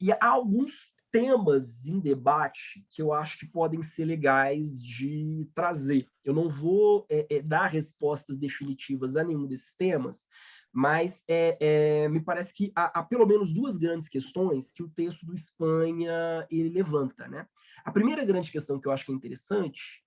E há alguns temas em debate que eu acho que podem ser legais de trazer. Eu não vou dar respostas definitivas a nenhum desses temas, mas me parece que há pelo menos duas grandes questões que o texto do Espanha ele levanta, né? A primeira grande questão que eu acho que é interessante,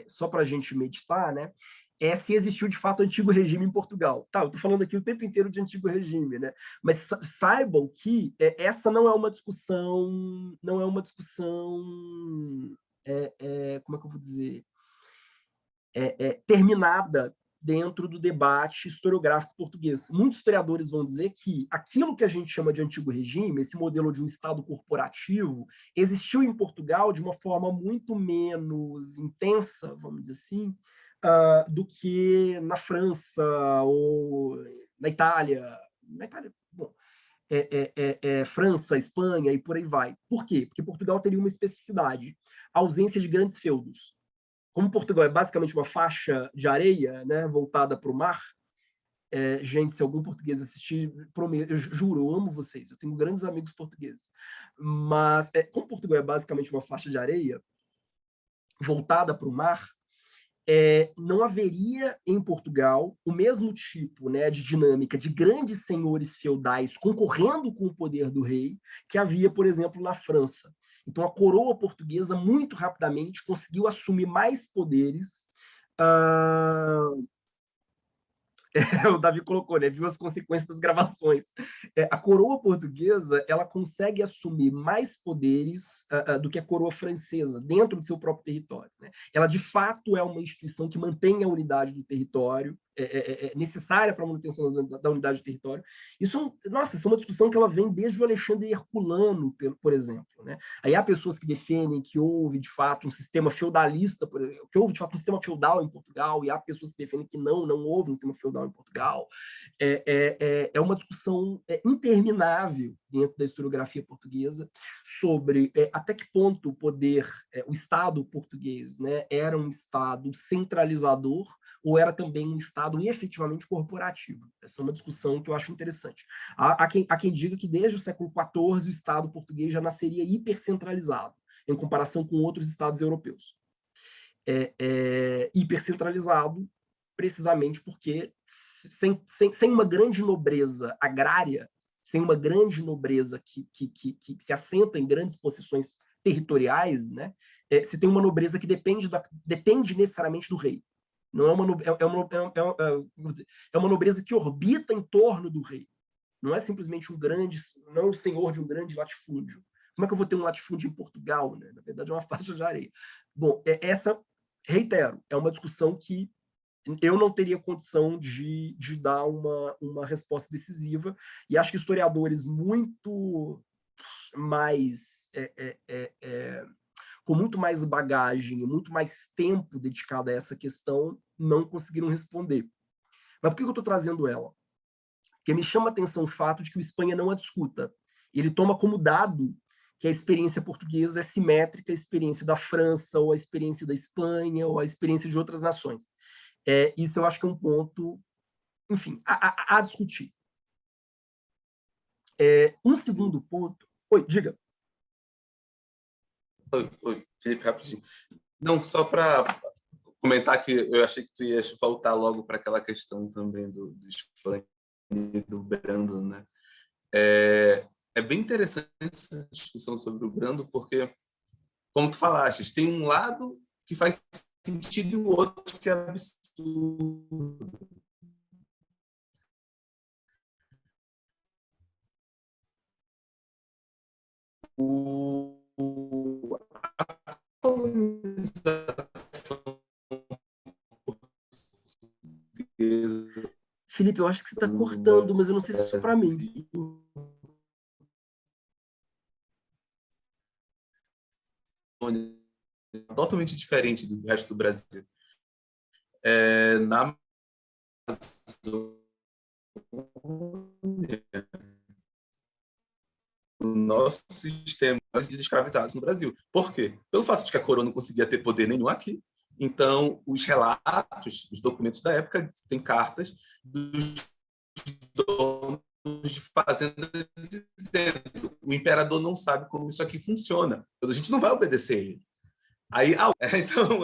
só para a gente meditar, né, é se existiu de fato antigo regime em Portugal. Tá, eu estou falando aqui o tempo inteiro de antigo regime, né? Mas saibam que essa não é uma discussão, como é que eu vou dizer, terminada dentro do debate historiográfico português. Muitos historiadores vão dizer que aquilo que a gente chama de antigo regime, esse modelo de um Estado corporativo, existiu em Portugal de uma forma muito menos intensa, vamos dizer assim, do que na França ou na Itália. Na Itália, bom, França, Espanha e por aí vai. Por quê? Porque Portugal teria uma especificidade, a ausência de grandes feudos. Como Portugal é basicamente uma faixa de areia, né, voltada para o mar, gente, se algum português assistir, prometo, eu juro, eu amo vocês, eu tenho grandes amigos portugueses, mas como Portugal é basicamente uma faixa de areia voltada para o mar, não haveria em Portugal o mesmo tipo, né, de dinâmica de grandes senhores feudais concorrendo com o poder do rei que havia, por exemplo, na França. Então, a coroa portuguesa, muito rapidamente, conseguiu assumir mais poderes. O Davi colocou, né? Viu as consequências das gravações. A coroa portuguesa, ela consegue assumir mais poderes do que a coroa francesa dentro do seu próprio território, né? Ela, de fato, é uma instituição que mantém a unidade do território, necessária para a manutenção da unidade do território. Isso é uma discussão que ela vem desde o Alexandre Herculano, por exemplo, né? Aí há pessoas que defendem que houve, de fato, um sistema feudalista, que houve, de fato, um sistema feudal em Portugal, e há pessoas que defendem que não houve um sistema feudal em Portugal. É uma discussão interminável dentro da historiografia portuguesa sobre até que ponto o poder, o Estado português, né, era um Estado centralizador ou era também um Estado efetivamente corporativo. Essa é uma discussão que eu acho interessante. Há quem diga que desde o século XIV o Estado português já nasceria hipercentralizado, em comparação com outros Estados europeus. Hipercentralizado precisamente porque sem uma grande nobreza agrária, sem uma grande nobreza que se assenta em grandes possessões territoriais, né, se tem uma nobreza que depende necessariamente do rei. Não é uma nobreza que orbita em torno do rei. Não é simplesmente não é um senhor de um grande latifúndio. Como é que eu vou ter um latifúndio em Portugal, né? Na verdade, é uma faixa de areia. Bom, reitero, é uma discussão que eu não teria condição de dar uma resposta decisiva, e acho que historiadores muito mais com muito mais bagagem e muito mais tempo dedicado a essa questão, não conseguiram responder. Mas por que eu estou trazendo ela? Porque me chama a atenção o fato de que o Espanha não a discuta. Ele toma como dado que a experiência portuguesa é simétrica à experiência da França, ou à experiência da Espanha, ou à experiência de outras nações. Isso eu acho que é um ponto, enfim, a discutir. Um segundo ponto... Oi, diga. Oi, Felipe, rapidinho. Não, só para comentar que eu achei que tu ias voltar logo para aquela questão também do Espanha e do Brando, né? É bem interessante essa discussão sobre o Brando, porque, como tu falaste, tem um lado que faz sentido e o outro que é absurdo. A colonização portuguesa. Felipe, eu acho que você está cortando, mas eu não sei se isso é para mim. Totalmente diferente do resto do Brasil. Na o nosso sistema de escravizados no Brasil. Por quê? Pelo fato de que a coroa não conseguia ter poder nenhum aqui, então os relatos, os documentos da época, tem cartas dos donos de fazenda dizendo: o imperador não sabe como isso aqui funciona, a gente não vai obedecer ele. Aí, então,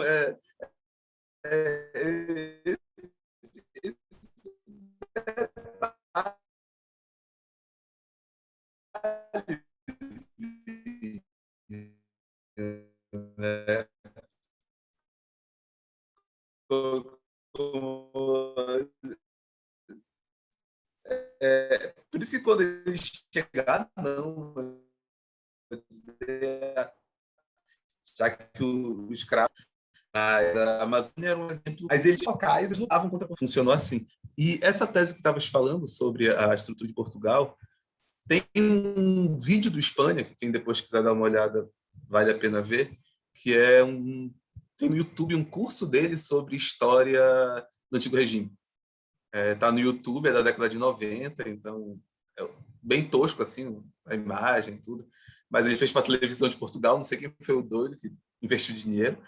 por isso que quando ele chegar, não, já que os escravos da Amazônia eram um exemplo, mas eles locais eles lutavam contra, funcionou assim. E essa tese que estavas falando sobre a estrutura de Portugal, tem um vídeo do Espanha, que quem depois quiser dar uma olhada vale a pena ver, que tem no YouTube um curso dele sobre história do Antigo Regime. Tá no YouTube, é da década de 90, então é bem tosco assim, a imagem, tudo. Mas ele fez para a televisão de Portugal, não sei quem foi o doido que investiu dinheiro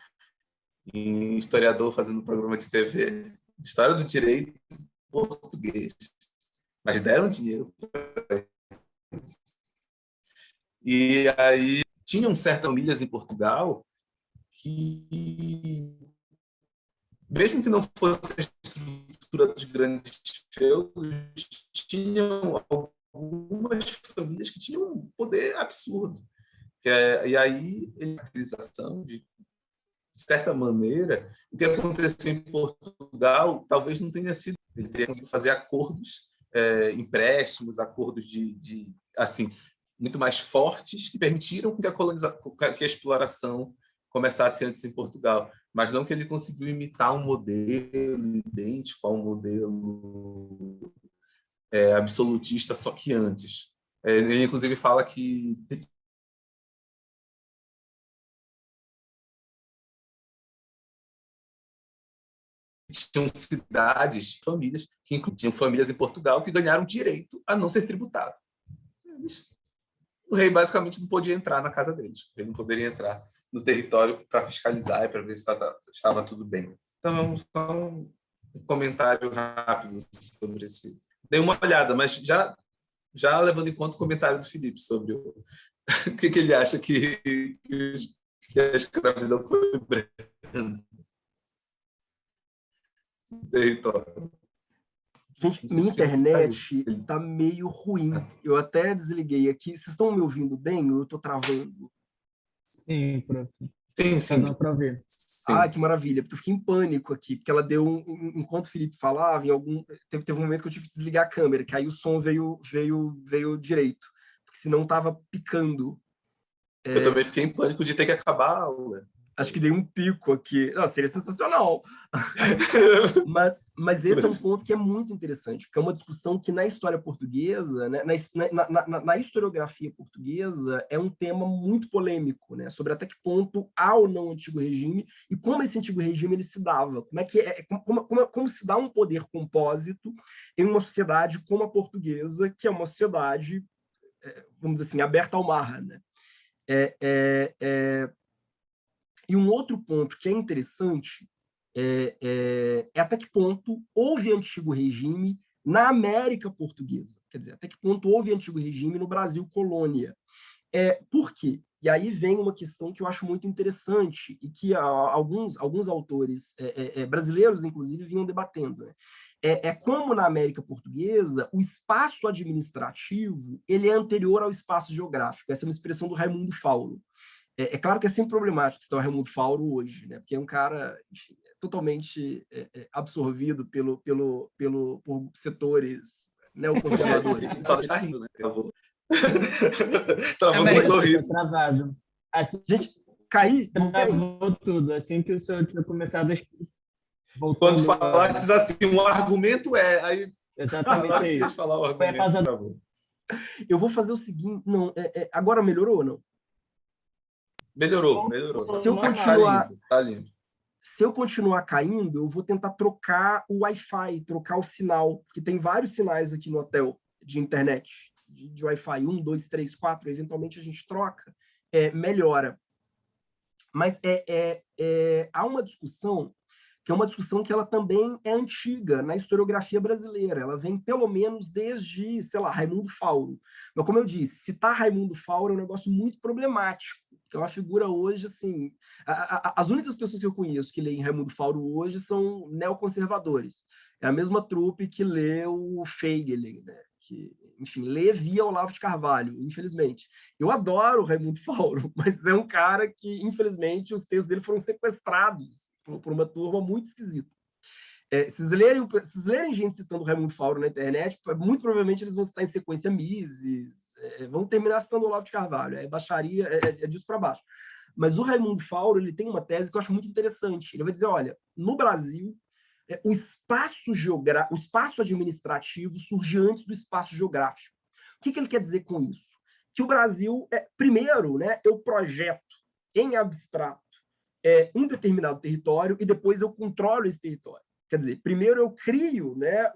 em historiador fazendo programa de TV, história do direito português. Mas deram dinheiro para isso. E aí tinham certas famílias em Portugal que, mesmo que não fosse a estrutura dos grandes feudos, tinham algumas famílias que tinham um poder absurdo. E aí, a utilização de certa maneira, o que aconteceu em Portugal talvez não tenha sido. Ele teria conseguido fazer acordos, empréstimos, acordos de assim, muito mais fortes que permitiram que a exploração começasse antes em Portugal, mas não que ele conseguiu imitar um modelo idêntico a um modelo absolutista, só que antes. Ele, inclusive, fala que tinham cidades, famílias, que tinham famílias em Portugal que ganharam direito a não ser tributado. O rei basicamente não podia entrar na casa deles. Ele não poderia entrar no território para fiscalizar e para ver se estava tudo bem. Então, só um comentário rápido sobre esse. Dei uma olhada, mas já levando em conta o comentário do Felipe sobre o que ele acha que a escravidão foi branda. Território. Gente, minha internet tá meio ruim. Eu até desliguei aqui. Vocês estão me ouvindo bem ou eu tô travando? Sim, prof. Sim. Dá para ver. Ah, que maravilha, porque eu fiquei em pânico aqui, porque ela deu, enquanto o Felipe falava, teve um momento que eu tive que desligar a câmera, que aí o som veio direito, porque senão tava picando. Eu também fiquei em pânico de ter que acabar a aula. Acho que dei um pico aqui. Não, seria sensacional. mas esse é um ponto que é muito interessante, porque é uma discussão que na história portuguesa, né, na historiografia portuguesa, é um tema muito polêmico, né, sobre até que ponto há ou não antigo regime e como esse antigo regime ele se dava. Como se dá um poder compósito em uma sociedade como a portuguesa, que é uma sociedade, vamos dizer assim, aberta ao mar, né? E um outro ponto que é interessante é até que ponto houve antigo regime na América Portuguesa. Quer dizer, até que ponto houve antigo regime no Brasil colônia. Por quê? E aí vem uma questão que eu acho muito interessante e que alguns autores brasileiros, inclusive, vinham debatendo. Né? Como na América Portuguesa, o espaço administrativo ele é anterior ao espaço geográfico. Essa é uma expressão do Raimundo Fauro. Claro que é sempre problemático citar o Raimundo Fauro hoje, né? Porque é um cara, enfim, totalmente absorvido por setores neoconservadores. Só está rindo, né? Travou um sorriso. Travado. Assim, gente, caí. Travou tudo. Assim que o senhor tinha começado a... Quando falasse assim, um argumento aí... Exatamente isso. Falar o argumento, eu vou fazer o seguinte... Não, agora melhorou ou não? Melhorou. Se eu continuar... Tá lindo. Se eu continuar caindo, eu vou tentar trocar o Wi-Fi, trocar o sinal, porque tem vários sinais aqui no hotel de internet, de Wi-Fi 1, 2, 3, 4, eventualmente a gente troca, melhora. Mas há uma discussão que é uma discussão que ela também é antiga na historiografia brasileira. Ela vem pelo menos desde, sei lá, Raimundo Fauro. Mas, como eu disse, citar Raimundo Fauro é um negócio muito problemático, que é uma figura hoje, assim... As únicas pessoas que eu conheço que leem Raimundo Fauro hoje são neoconservadores. É a mesma trupe que lê o Feiglin, né? Que, enfim, lê via Olavo de Carvalho, infelizmente. Eu adoro o Raimundo Fauro, mas é um cara que, infelizmente, os textos dele foram sequestrados por uma turma muito esquisita. Se vocês lerem gente citando o Raimundo Fauro na internet, muito provavelmente eles vão citar em sequência Mises, vão terminar citando o Olavo de Carvalho, baixaria, é disso para baixo. Mas o Raimundo Fauro, ele tem uma tese que eu acho muito interessante. Ele vai dizer, olha, no Brasil, o espaço administrativo surge antes do espaço geográfico. O que ele quer dizer com isso? Que o Brasil, primeiro, né, eu projeto em abstrato um determinado território e depois eu controlo esse território. Quer dizer, primeiro eu crio, né,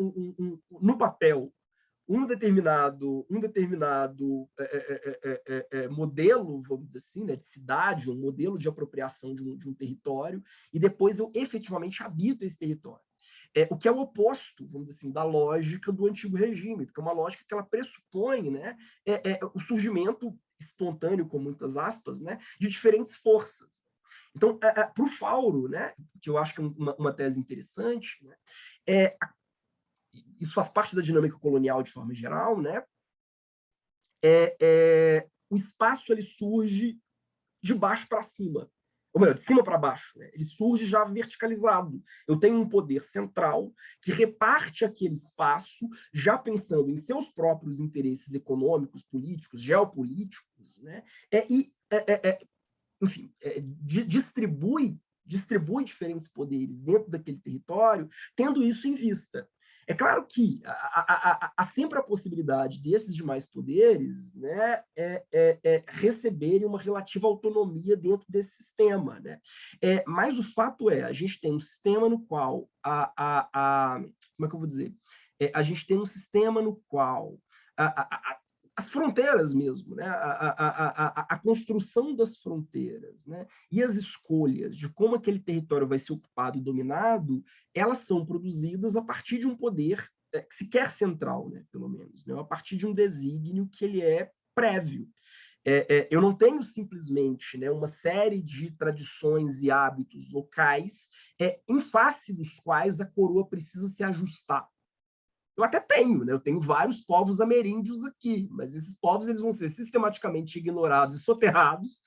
no papel um determinado modelo, vamos dizer assim, né, de cidade, um modelo de apropriação de um território, e depois eu efetivamente habito esse território. O que é o oposto, vamos dizer assim, da lógica do antigo regime, porque é uma lógica que ela pressupõe, né, o surgimento espontâneo, com muitas aspas, né, de diferentes forças. Então, para o Fauro, né, que eu acho que é uma tese interessante, né, isso faz parte da dinâmica colonial de forma geral, né, o espaço ele surge de baixo para cima, ou melhor, de cima para baixo, né? Ele surge já verticalizado. Eu tenho um poder central que reparte aquele espaço já pensando em seus próprios interesses econômicos, políticos, geopolíticos, né? Enfim, distribui diferentes poderes dentro daquele território, tendo isso em vista. É claro que há sempre a possibilidade desses demais poderes, né, receberem uma relativa autonomia dentro desse sistema, né? Mas o fato a gente tem um sistema no qual como é que eu vou dizer? A gente tem um sistema no qual as fronteiras mesmo, né? A construção das fronteiras, né? E as escolhas de como aquele território vai ser ocupado e dominado, elas são produzidas a partir de um poder sequer central, né? Pelo menos, né? A partir de um desígnio que ele é prévio. Eu não tenho simplesmente, né, uma série de tradições e hábitos locais em face dos quais a coroa precisa se ajustar. Eu até tenho, né? Eu tenho vários povos ameríndios aqui, mas esses povos eles vão ser sistematicamente ignorados e soterrados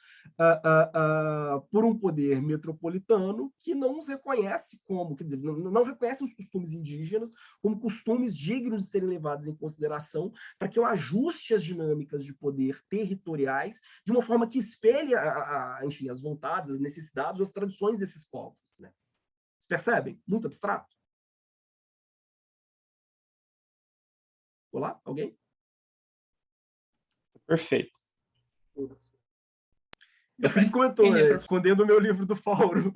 por um poder metropolitano que não os reconhece como, quer dizer, não reconhece os costumes indígenas como costumes dignos de serem levados em consideração para que eu ajuste as dinâmicas de poder territoriais de uma forma que espelhe, enfim, as vontades, as necessidades, as tradições desses povos, né? Vocês percebem? Muito abstrato. Olá, alguém? Perfeito. O Felipe comentou, escondendo o meu livro do Fauro.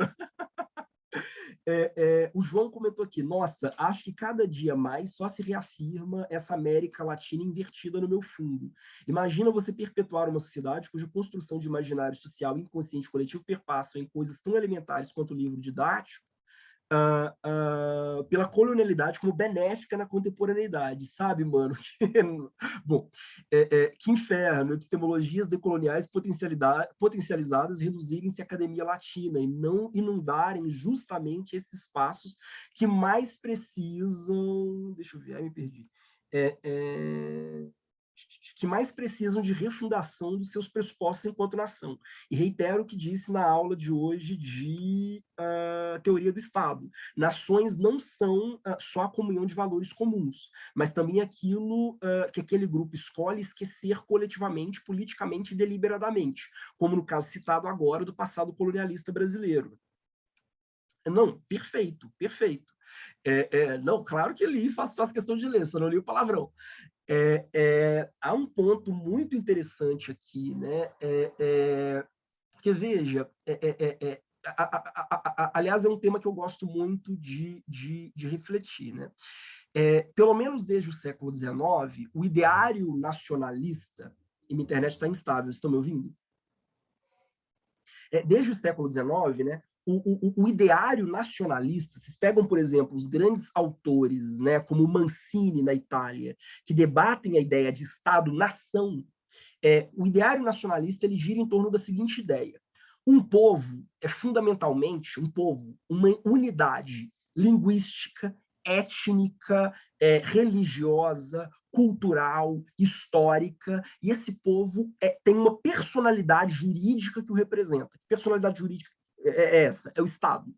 O João comentou aqui, nossa, acho que cada dia mais só se reafirma essa América Latina invertida no meu fundo. Imagina você perpetuar uma sociedade cuja construção de imaginário social e inconsciente coletivo perpassam em coisas tão elementares quanto o livro didático, pela colonialidade como benéfica na contemporaneidade, sabe, mano? Bom, que inferno, epistemologias decoloniais potencializadas reduzirem-se à academia latina e não inundarem justamente esses espaços que mais precisam... Deixa eu ver, me perdi. Que mais precisam de refundação dos seus pressupostos enquanto nação. E reitero o que disse na aula de hoje de teoria do Estado. Nações não são só a comunhão de valores comuns, mas também aquilo que aquele grupo escolhe esquecer coletivamente, politicamente e deliberadamente, como no caso citado agora do passado colonialista brasileiro. Não, perfeito, perfeito. Não, claro que li, faço questão de ler, só não li o palavrão. Há um ponto muito interessante aqui, né? Porque, veja, aliás, é um tema que eu gosto muito de refletir, né? Pelo menos desde o século XIX, o ideário nacionalista, e minha internet está instável, estão me ouvindo? Desde o século XIX, né? o ideário nacionalista, vocês pegam, por exemplo, os grandes autores, né, como Mancini, na Itália, que debatem a ideia de Estado-nação, o ideário nacionalista ele gira em torno da seguinte ideia. Um povo é fundamentalmente uma unidade linguística, étnica, religiosa, cultural, histórica, e esse povo tem uma personalidade jurídica que o representa. Que personalidade jurídica é essa? É o Estado.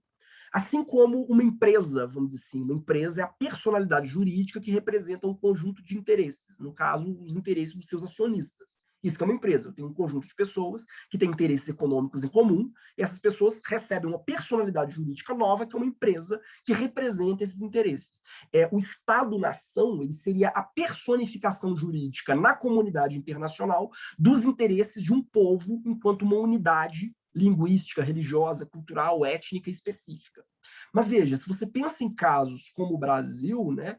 Assim como uma empresa, vamos dizer assim, uma empresa é a personalidade jurídica que representa um conjunto de interesses, no caso, os interesses dos seus acionistas. Isso que é uma empresa, tem um conjunto de pessoas que têm interesses econômicos em comum, e essas pessoas recebem uma personalidade jurídica nova, que é uma empresa que representa esses interesses. O Estado-nação ele seria a personificação jurídica na comunidade internacional dos interesses de um povo enquanto uma unidade linguística, religiosa, cultural, étnica específica. Mas veja, se você pensa em casos como o Brasil, né,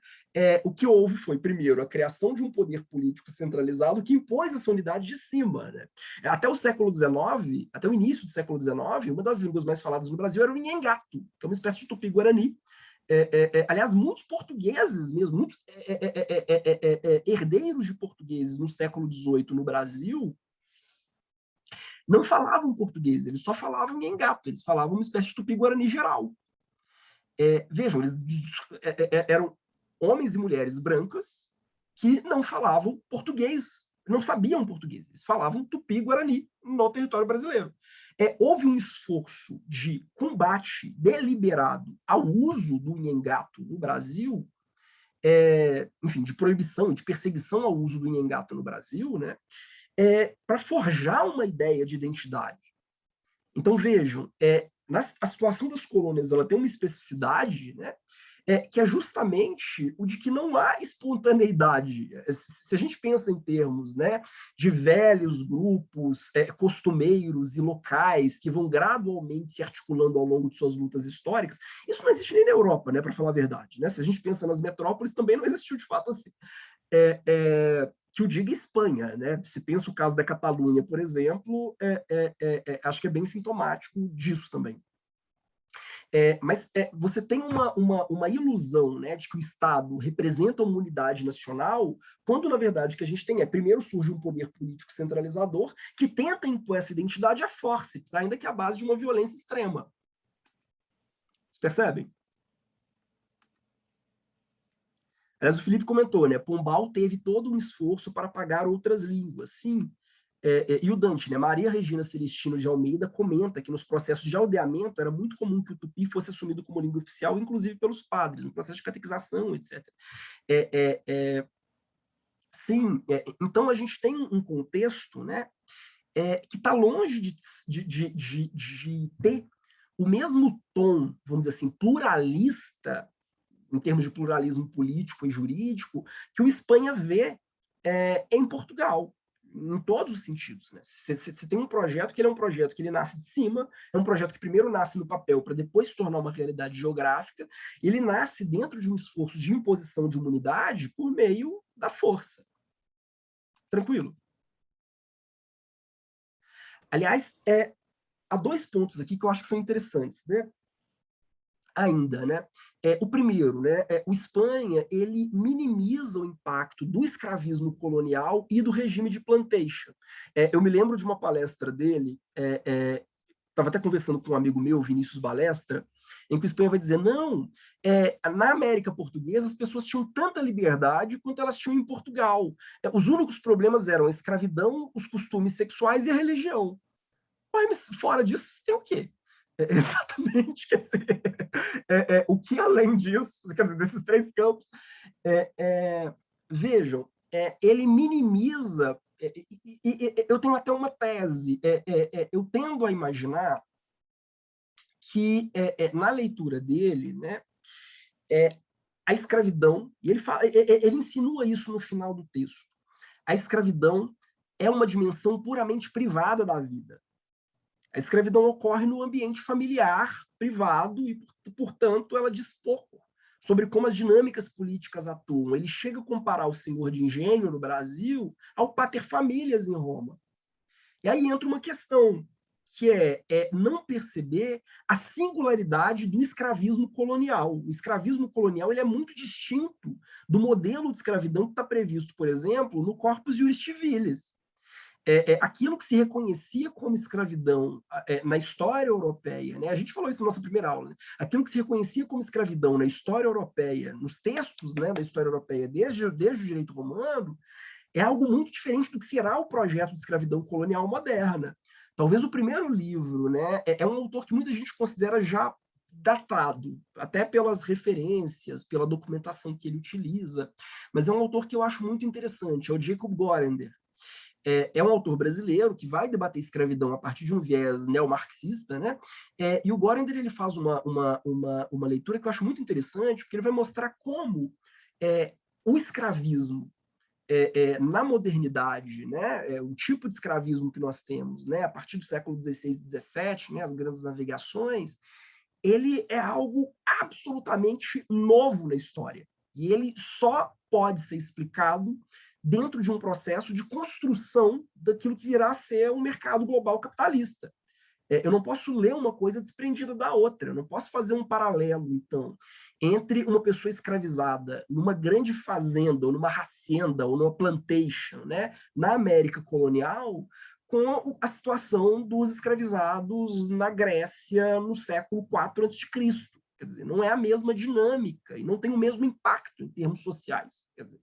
o que houve foi, primeiro, a criação de um poder político centralizado que impôs essa unidade de cima. Né? Até o século XIX, até o início do século XIX, uma das línguas mais faladas no Brasil era o Nhengato, que é uma espécie de tupi-guarani. Aliás, muitos portugueses mesmo, muitos herdeiros de portugueses no século XVIII no Brasil, não falavam português, eles só falavam Nhengato, eles falavam uma espécie de tupi-guarani geral. Vejam, eles eram homens e mulheres brancas que não falavam português, não sabiam português, eles falavam tupi-guarani no território brasileiro. Houve um esforço de combate deliberado ao uso do Nhengato no Brasil, enfim, de proibição, de perseguição ao uso do Nhengato no Brasil, né, para forjar uma ideia de identidade. Então, vejam, a situação das colônias ela tem uma especificidade, né, que é justamente o de que não há espontaneidade. Se a gente pensa em termos, né, de velhos grupos costumeiros e locais que vão gradualmente se articulando ao longo de suas lutas históricas, isso não existe nem na Europa, né, para falar a verdade. Né? Se a gente pensa nas metrópoles, também não existiu de fato assim. Que o diga Espanha, né? Se pensa o caso da Catalunha, por exemplo, acho que é bem sintomático disso também. Mas você tem uma ilusão, né, de que o Estado representa uma unidade nacional, quando, na verdade, o que a gente tem primeiro surge um poder político centralizador que tenta impor essa identidade a fórceps, ainda que à base de uma violência extrema. Vocês percebem? Aliás, o Felipe comentou, né? Pombal teve todo um esforço para apagar outras línguas. Sim. E o Dante, né? Maria Regina Celestino de Almeida comenta que nos processos de aldeamento era muito comum que o tupi fosse assumido como língua oficial, inclusive pelos padres, no processo de catequização, etc. Sim, então a gente tem um contexto, né, que está longe de ter o mesmo tom, vamos dizer assim, pluralista, em termos de pluralismo político e jurídico, que o Espanha vê em Portugal, em todos os sentidos. Né? Você tem um projeto que ele é um projeto que ele nasce de cima, é um projeto que primeiro nasce no papel para depois se tornar uma realidade geográfica, ele nasce dentro de um esforço de imposição de uma unidade por meio da força. Tranquilo? Aliás, há dois pontos aqui que eu acho que são interessantes, né? Ainda, né? O primeiro, né? O Espanha ele minimiza o impacto do escravismo colonial e do regime de plantation. Eu me lembro de uma palestra dele, estava até conversando com um amigo meu, Vinícius Balestra, em que o Espanha vai dizer, não, na América Portuguesa as pessoas tinham tanta liberdade quanto elas tinham em Portugal. Os únicos problemas eram a escravidão, os costumes sexuais e a religião. Mas fora disso, tem o quê? Exatamente, quer dizer, o que além disso, quer dizer, desses três campos, vejam, ele minimiza, eu tenho até uma tese, eu tendo a imaginar que na leitura dele, né, a escravidão, e ele insinua isso no final do texto, a escravidão é uma dimensão puramente privada da vida. A escravidão ocorre no ambiente familiar, privado, e, portanto, ela diz pouco sobre como as dinâmicas políticas atuam. Ele chega a comparar o senhor de engenho no Brasil ao pater familias em Roma. E aí entra uma questão. que é não perceber a singularidade do escravismo colonial. O escravismo colonial ele é muito distinto do modelo de escravidão que está previsto, por exemplo, no Corpus Juris Civilis. Aquilo que se reconhecia como escravidão na história europeia, né? A gente falou isso na nossa primeira aula, né? Aquilo que se reconhecia como escravidão na história europeia, nos textos, né, da história europeia, desde o direito romano, é algo muito diferente do que será o projeto de escravidão colonial moderna. Talvez o primeiro livro, né, é um autor que muita gente considera já datado, até pelas referências, pela documentação que ele utiliza, mas é um autor que eu acho muito interessante, é o Jacob Gorender. É um autor brasileiro que vai debater escravidão a partir de um viés neomarxista, né? E o Gorender ele faz uma leitura que eu acho muito interessante, porque ele vai mostrar como o escravismo na modernidade, né, o tipo de escravismo que nós temos, né, a partir do século XVI e XVII, né, as grandes navegações, ele é algo absolutamente novo na história. E ele só pode ser explicado dentro de um processo de construção daquilo que virá a ser um mercado global capitalista. Eu não posso ler uma coisa desprendida da outra, eu não posso fazer um paralelo, então, entre uma pessoa escravizada numa grande fazenda, ou numa hacienda, ou numa plantation, né, na América colonial, com a situação dos escravizados na Grécia no século IV a.C. Quer dizer, não é a mesma dinâmica e não tem o mesmo impacto em termos sociais. Quer dizer,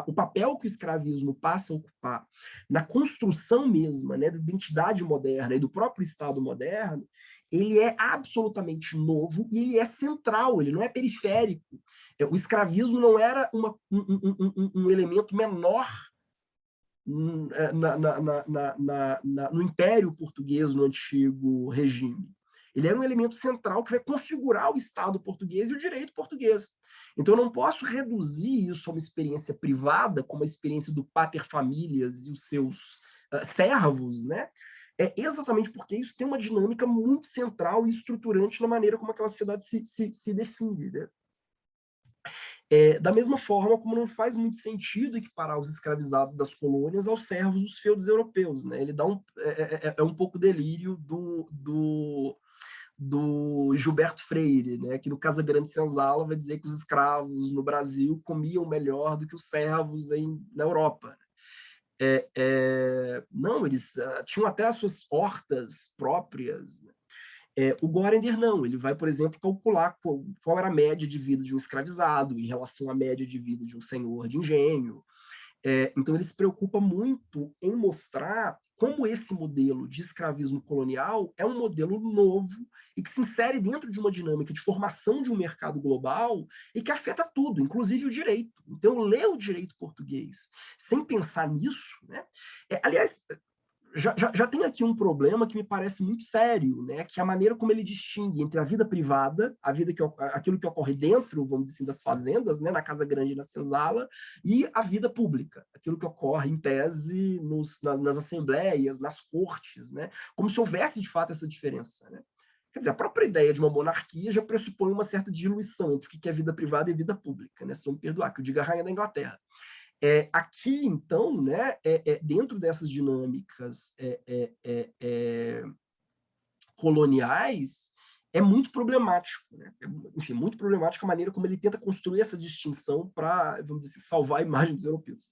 o papel que o escravismo passa a ocupar na construção mesma, né, da identidade moderna e do próprio Estado moderno, ele é absolutamente novo e ele é central, ele não é periférico. O escravismo não era um elemento menor no Império Português, no antigo regime. Ele era um elemento central que vai configurar o Estado português e o direito português. Então, eu não posso reduzir isso a uma experiência privada, como a experiência do pater familias e os seus servos, né? Exatamente porque isso tem uma dinâmica muito central e estruturante na maneira como aquela sociedade se define, né? Da mesma forma como não faz muito sentido equiparar os escravizados das colônias aos servos dos feudos europeus, né? Ele dá um pouco delírio do Gilberto Freire, né, que no Casa Grande Senzala vai dizer que os escravos no Brasil comiam melhor do que os servos na Europa. Não, eles tinham até as suas hortas próprias. Né? O Gorender não, ele vai, por exemplo, calcular qual era a média de vida de um escravizado em relação à média de vida de um senhor de engenho. Então, ele se preocupa muito em mostrar como esse modelo de escravismo colonial é um modelo novo e que se insere dentro de uma dinâmica de formação de um mercado global e que afeta tudo, inclusive o direito. Então, ler o direito português sem pensar nisso, né? Aliás, já tem aqui um problema que me parece muito sério, né? Que é a maneira como ele distingue entre a vida privada, aquilo que ocorre dentro, vamos dizer assim, das fazendas, né? Na Casa Grande e na Senzala, e a vida pública, aquilo que ocorre, em tese, nas assembleias, nas cortes, né? Como se houvesse, de fato, essa diferença, né? Quer dizer, a própria ideia de uma monarquia já pressupõe uma certa diluição entre o que é vida privada e vida pública, né? Se não me perdoar, que eu digo a rainha da Inglaterra. Aqui, então, né, dentro dessas dinâmicas coloniais, é muito problemático, né? Enfim, muito problemática a maneira como ele tenta construir essa distinção para, vamos dizer, salvar a imagem dos europeus.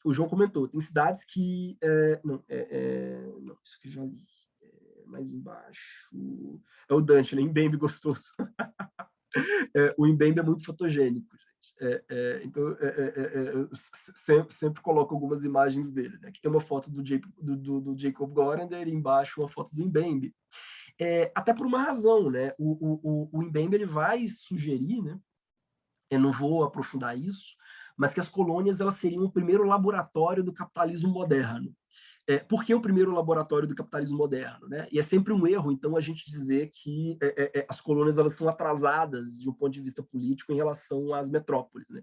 O João comentou, tem cidades que... não, isso que eu já li. Mais embaixo... É o Dante, né? Mbembe gostoso. O Mbembe é muito fotogênico, gente. Então, eu sempre coloco algumas imagens dele. Né? Aqui tem uma foto do Jacob Gorender e embaixo uma foto do Mbembe. Até por uma razão, né? O Mbembe ele vai sugerir, né? Eu não vou aprofundar isso, mas que as colônias elas seriam o primeiro laboratório do capitalismo moderno. Por que o primeiro laboratório do capitalismo moderno? Né? E é sempre um erro, então, a gente dizer que as colônias elas são atrasadas de um ponto de vista político em relação às metrópoles. Né?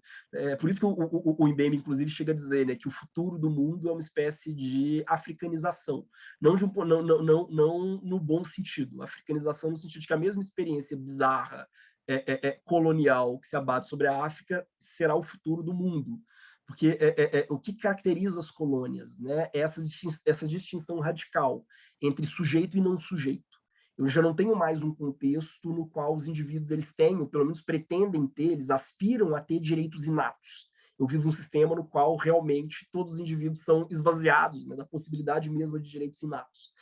Por isso que o Mbembe, inclusive, chega a dizer, né, que o futuro do mundo é uma espécie de africanização, não no bom sentido. Africanização no sentido de que a mesma experiência bizarra colonial que se abate sobre a África será o futuro do mundo. Porque o que caracteriza as colônias, né, é essa distinção radical entre sujeito e não sujeito. Eu já não tenho mais um contexto no qual os indivíduos eles têm, ou pelo menos pretendem ter, eles aspiram a ter direitos inatos. Eu vivo um sistema no qual realmente todos os indivíduos são esvaziados, né, da possibilidade mesma de direitos inatos.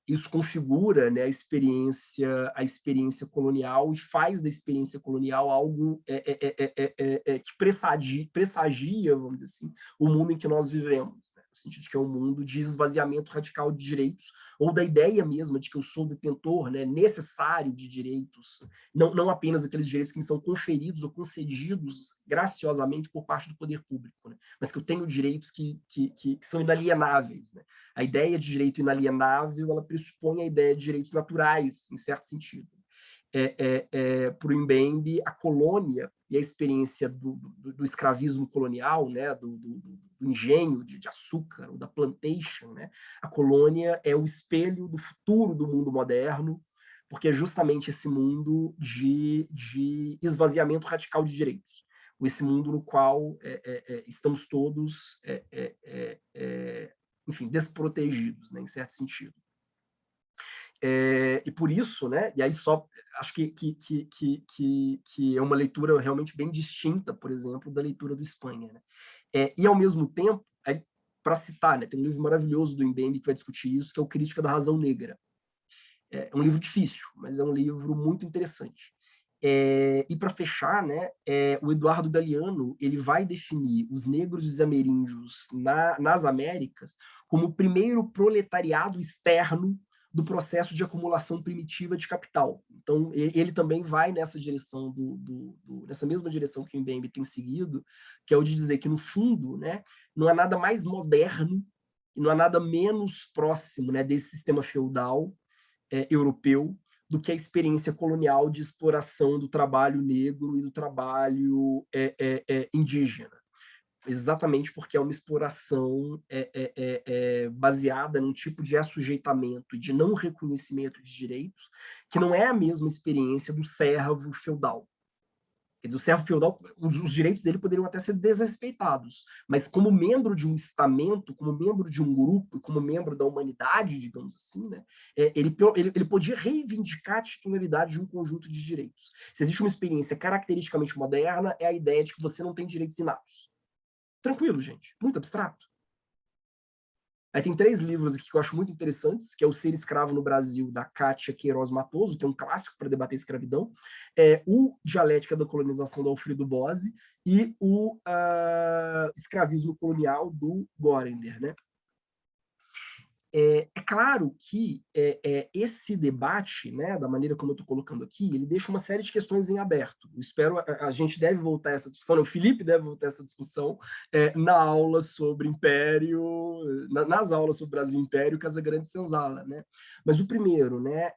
Isso configura, né, a experiência colonial e faz da experiência colonial algo que pressagia, vamos dizer assim, o mundo em que nós vivemos, né, no sentido de que é um mundo de esvaziamento radical de direitos, ou da ideia mesma de que eu sou detentor, né, necessário de direitos, não apenas aqueles direitos que me são conferidos ou concedidos graciosamente por parte do poder público, né, mas que eu tenho direitos que são inalienáveis, né. A ideia de direito inalienável, ela pressupõe a ideia de direitos naturais, em certo sentido. Para o Mbembe, a colônia e a experiência do escravismo colonial, né, do engenho de açúcar, ou da plantation, né, a colônia é o espelho do futuro do mundo moderno, porque é justamente esse mundo de esvaziamento radical de direitos. Esse mundo no qual estamos todos enfim, desprotegidos, né, em certo sentido. E por isso, né, e aí só acho que é uma leitura realmente bem distinta, por exemplo, da leitura do Espanha, né? E ao mesmo tempo, para citar, né, tem um livro maravilhoso do Mbembe que vai discutir isso, que é o Crítica da Razão Negra. É um livro difícil, mas é um livro muito interessante. E para fechar, né, o Eduardo Galeano ele vai definir os negros e os ameríndios nas Américas como o primeiro proletariado externo do processo de acumulação primitiva de capital. Então, ele também vai nessa direção, nessa mesma direção que o Mbembe tem seguido, que é o de dizer que, no fundo, né, não há nada mais moderno e não há nada menos próximo, né, desse sistema feudal europeu do que a experiência colonial de exploração do trabalho negro e do trabalho indígena. Exatamente porque é uma exploração baseada num tipo de assujeitamento e de não reconhecimento de direitos, que não é a mesma experiência do servo feudal. Quer dizer, o servo feudal, os direitos dele poderiam até ser desrespeitados, mas como membro de um estamento, como membro de um grupo, como membro da humanidade, digamos assim, né, ele podia reivindicar a titularidade de um conjunto de direitos. Se existe uma experiência caracteristicamente moderna, é a ideia de que você não tem direitos inatos. Tranquilo, gente, muito abstrato. Aí tem 3 livros aqui que eu acho muito interessantes, que é O Ser Escravo no Brasil, da Kátia Queiroz Matoso, que é um clássico para debater escravidão, o Dialética da Colonização, do Alfredo Bose, e o Escravismo Colonial, do Gorender, né? É claro que esse debate, né, da maneira como eu estou colocando aqui, ele deixa uma série de questões em aberto. Eu espero, a gente deve voltar a essa discussão, né? O Felipe deve voltar a essa discussão na aula sobre Império, nas aulas sobre Brasil e Império, Casagrande Senzala, né? Mas o primeiro, né,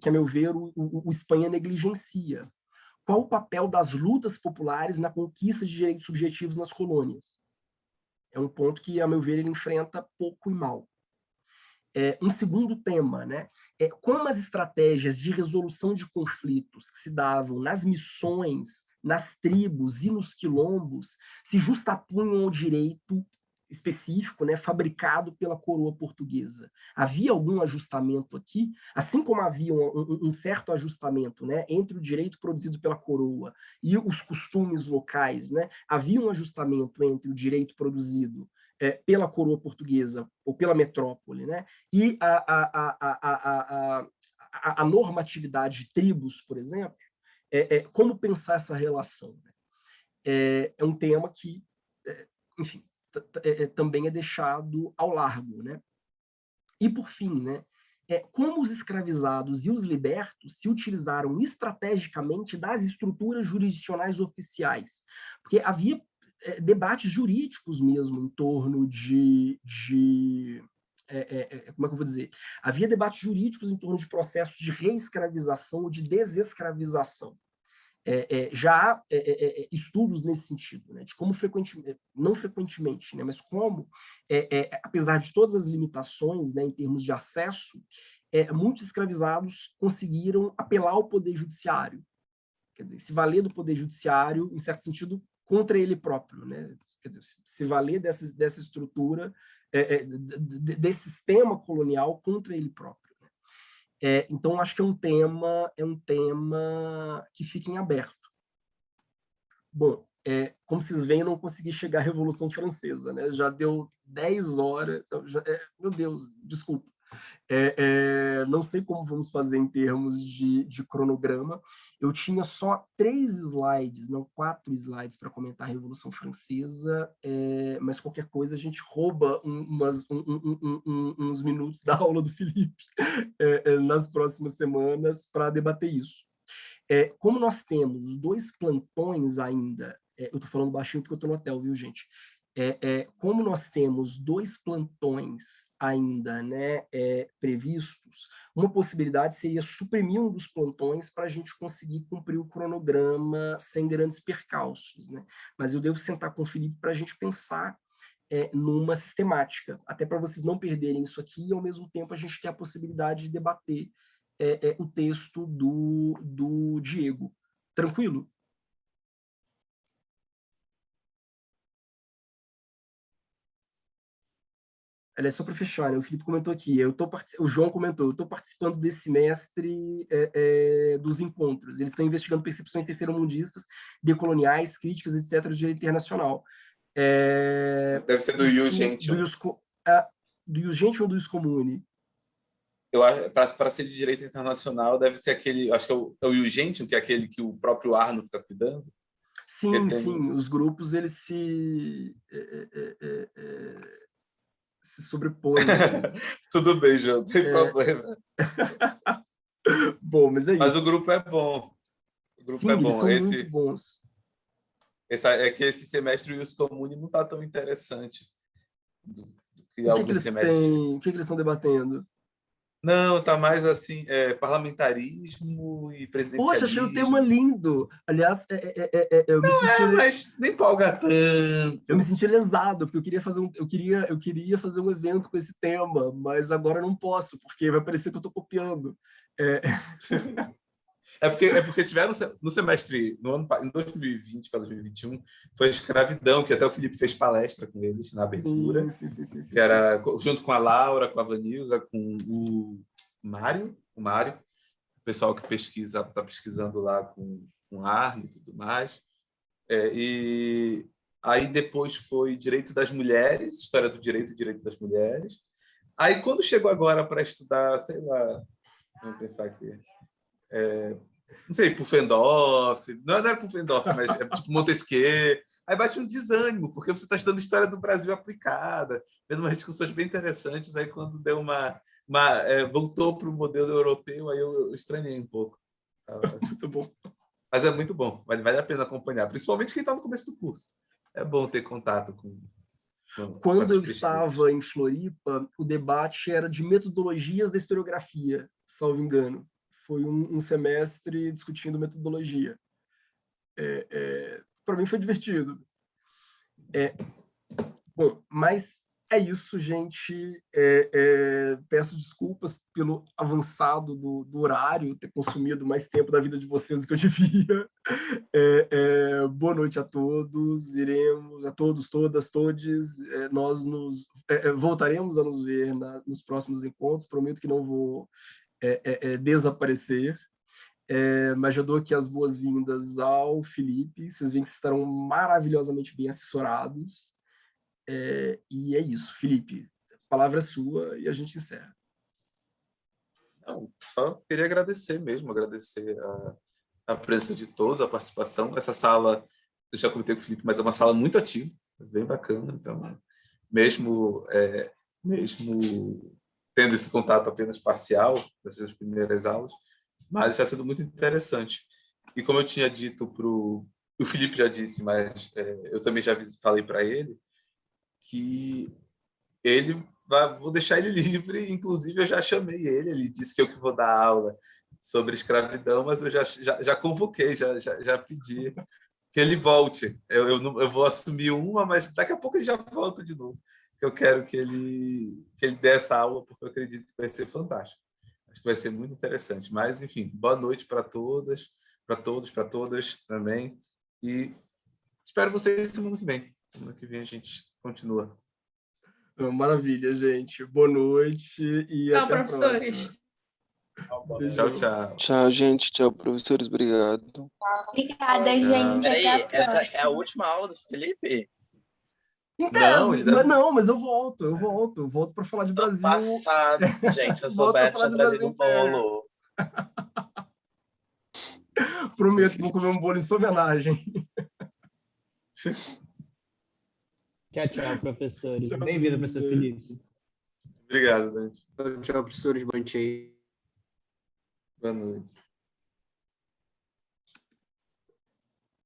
que, a meu ver, o Espanha negligencia. Qual o papel das lutas populares na conquista de direitos subjetivos nas colônias? É um ponto que, a meu ver, ele enfrenta pouco e mal. Um segundo tema, né, como as estratégias de resolução de conflitos que se davam nas missões, nas tribos e nos quilombos se justapunham ao direito específico, né, fabricado pela coroa portuguesa. Havia algum ajustamento aqui, assim como havia um certo ajustamento, né, entre o direito produzido pela coroa e os costumes locais, né, havia um ajustamento entre o direito produzido pela coroa portuguesa ou pela metrópole, né, e a normatividade de tribos, por exemplo, como pensar essa relação? É um tema que, enfim, também é deixado ao largo, né? E, por fim, né, como os escravizados e os libertos se utilizaram estrategicamente das estruturas jurisdicionais oficiais. Porque havia debates jurídicos mesmo em torno como é que eu vou dizer? Havia debates jurídicos em torno de processos de reescravização ou de desescravização. Já há estudos nesse sentido, né, de como não frequentemente, né, mas como, apesar de todas as limitações, né, em termos de acesso, muitos escravizados conseguiram apelar ao poder judiciário. Quer dizer, se valer do poder judiciário, em certo sentido, contra ele próprio, né? Quer dizer, se valer dessa estrutura, desse sistema colonial contra ele próprio. Né? Então, acho que é um tema que fica em aberto. Bom, como vocês veem, eu não consegui chegar à Revolução Francesa, né? Já deu 10 horas. Meu Deus, desculpa. Não sei como vamos fazer em termos de cronograma. Eu tinha só 3 slides, não 4 slides para comentar a Revolução Francesa, mas qualquer coisa a gente rouba uns minutos da aula do Felipe nas próximas semanas para debater isso. Como nós temos 2 plantões ainda, eu estou falando baixinho porque eu estou no hotel, viu, gente? Como nós temos 2 plantões ainda, né, previstos, uma possibilidade seria suprimir um dos plantões para a gente conseguir cumprir o cronograma sem grandes percalços, né? Mas eu devo sentar com o Felipe para a gente pensar numa sistemática, até para vocês não perderem isso aqui e, ao mesmo tempo, a gente ter a possibilidade de debater o texto do Diego. Tranquilo? Aliás, só para fechar, né? O Felipe comentou aqui, o João comentou, eu estou participando desse semestre dos encontros. Eles estão investigando percepções terceiro-mundistas, decoloniais, críticas, etc., do direito internacional. Deve ser do Ius Gentium. Do Ius Gentium ou do Ius Comune? Eu acho, para ser de direito internacional, deve ser aquele, acho que é o Ius Gentium, que é aquele que o próprio Arno fica cuidando. Sim, sim, os grupos, eles se sobrepõem. Tudo bem, João, não tem problema. Bom, mas é isso. Mas o grupo é bom. O grupo Sim, é bom. eles são muito bons. É que esse semestre o Ius Comune não está tão interessante do que O alguns semestres. O que eles estão debatendo? Não, está mais assim, parlamentarismo e presidencialismo. Poxa, achei o tema lindo. Aliás, eu me senti... mas nem empolga tanto. Eu me senti lesado, porque eu queria fazer um evento com esse tema, mas agora não posso, porque vai parecer que eu estou copiando. É porque tiveram no semestre, em 2020 para 2021, foi a escravidão, que até o Felipe fez palestra com eles na abertura, Sim. Que era junto com a Laura, com a Vanilza, com o Mário, o pessoal que está pesquisando lá com Arne e tudo mais. E aí depois foi Direito das Mulheres, História do Direito e Direito das Mulheres. Aí quando chegou agora para estudar, sei lá, vamos pensar aqui, não sei, Pufendorf, não era Pufendorf, mas é tipo Montesquieu. Aí bate um desânimo, porque você está estudando história do Brasil aplicada, vendo umas discussões bem interessantes. Aí quando deu voltou para o modelo europeu, aí eu estranhei um pouco. Muito bom. Mas é muito bom, vale a pena acompanhar, principalmente quem está no começo do curso. É bom ter contato com Quando eu estava em Floripa, o debate era de metodologias da historiografia, salvo engano. Foi um semestre discutindo metodologia. Para mim foi divertido. Bom, mas é isso, gente. Peço desculpas pelo avançado do horário, ter consumido mais tempo da vida de vocês do que eu devia. Boa noite a todos. Iremos, a todos, todas, todes. Nós voltaremos a nos ver nos próximos encontros. Prometo que não vou desaparecer. Mas já dou aqui as boas-vindas ao Felipe. Vocês veem que estarão maravilhosamente bem assessorados. E é isso, Felipe. A palavra é sua e a gente encerra. Não, só queria agradecer a presença de todos, a participação. Essa sala, eu já comentei com o Felipe, mas é uma sala muito ativa, bem bacana. Então, mesmo tendo esse contato apenas parcial, nessas primeiras aulas, mas está sendo muito interessante. E como eu tinha dito o Felipe já disse, mas eu também já falei para ele, que vou deixar ele livre, inclusive eu já chamei ele disse que eu que vou dar aula sobre escravidão, mas eu já convoquei, já pedi que ele volte. Eu vou assumir uma, mas daqui a pouco ele já volta de novo. Eu quero que ele dê essa aula, porque eu acredito que vai ser fantástico. Acho que vai ser muito interessante. Mas, enfim, boa noite para todas, para todos, para todas também. E espero vocês semana que vem. Semana que vem a gente continua. Maravilha, gente. Boa noite e Tchau, até a professores. próxima. Tchau, tchau. Tchau, gente. Tchau, professores. Obrigado. Obrigada, Tchau. gente. Peraí, Até a essa é a próxima. última aula do Felipe? Não, ele Mas não, mas eu volto para falar de Tô Brasil. passado, gente. Se eu Volto a soubesse, falar tinha de trazido Brasil um bolo. Prometo que vou comer um bolo em sua homenagem. Tchau, tchau, professores. Tchau, Bem-vindo, professor Felipe. Obrigado, gente. Tchau, professores. Bom dia. Boa noite.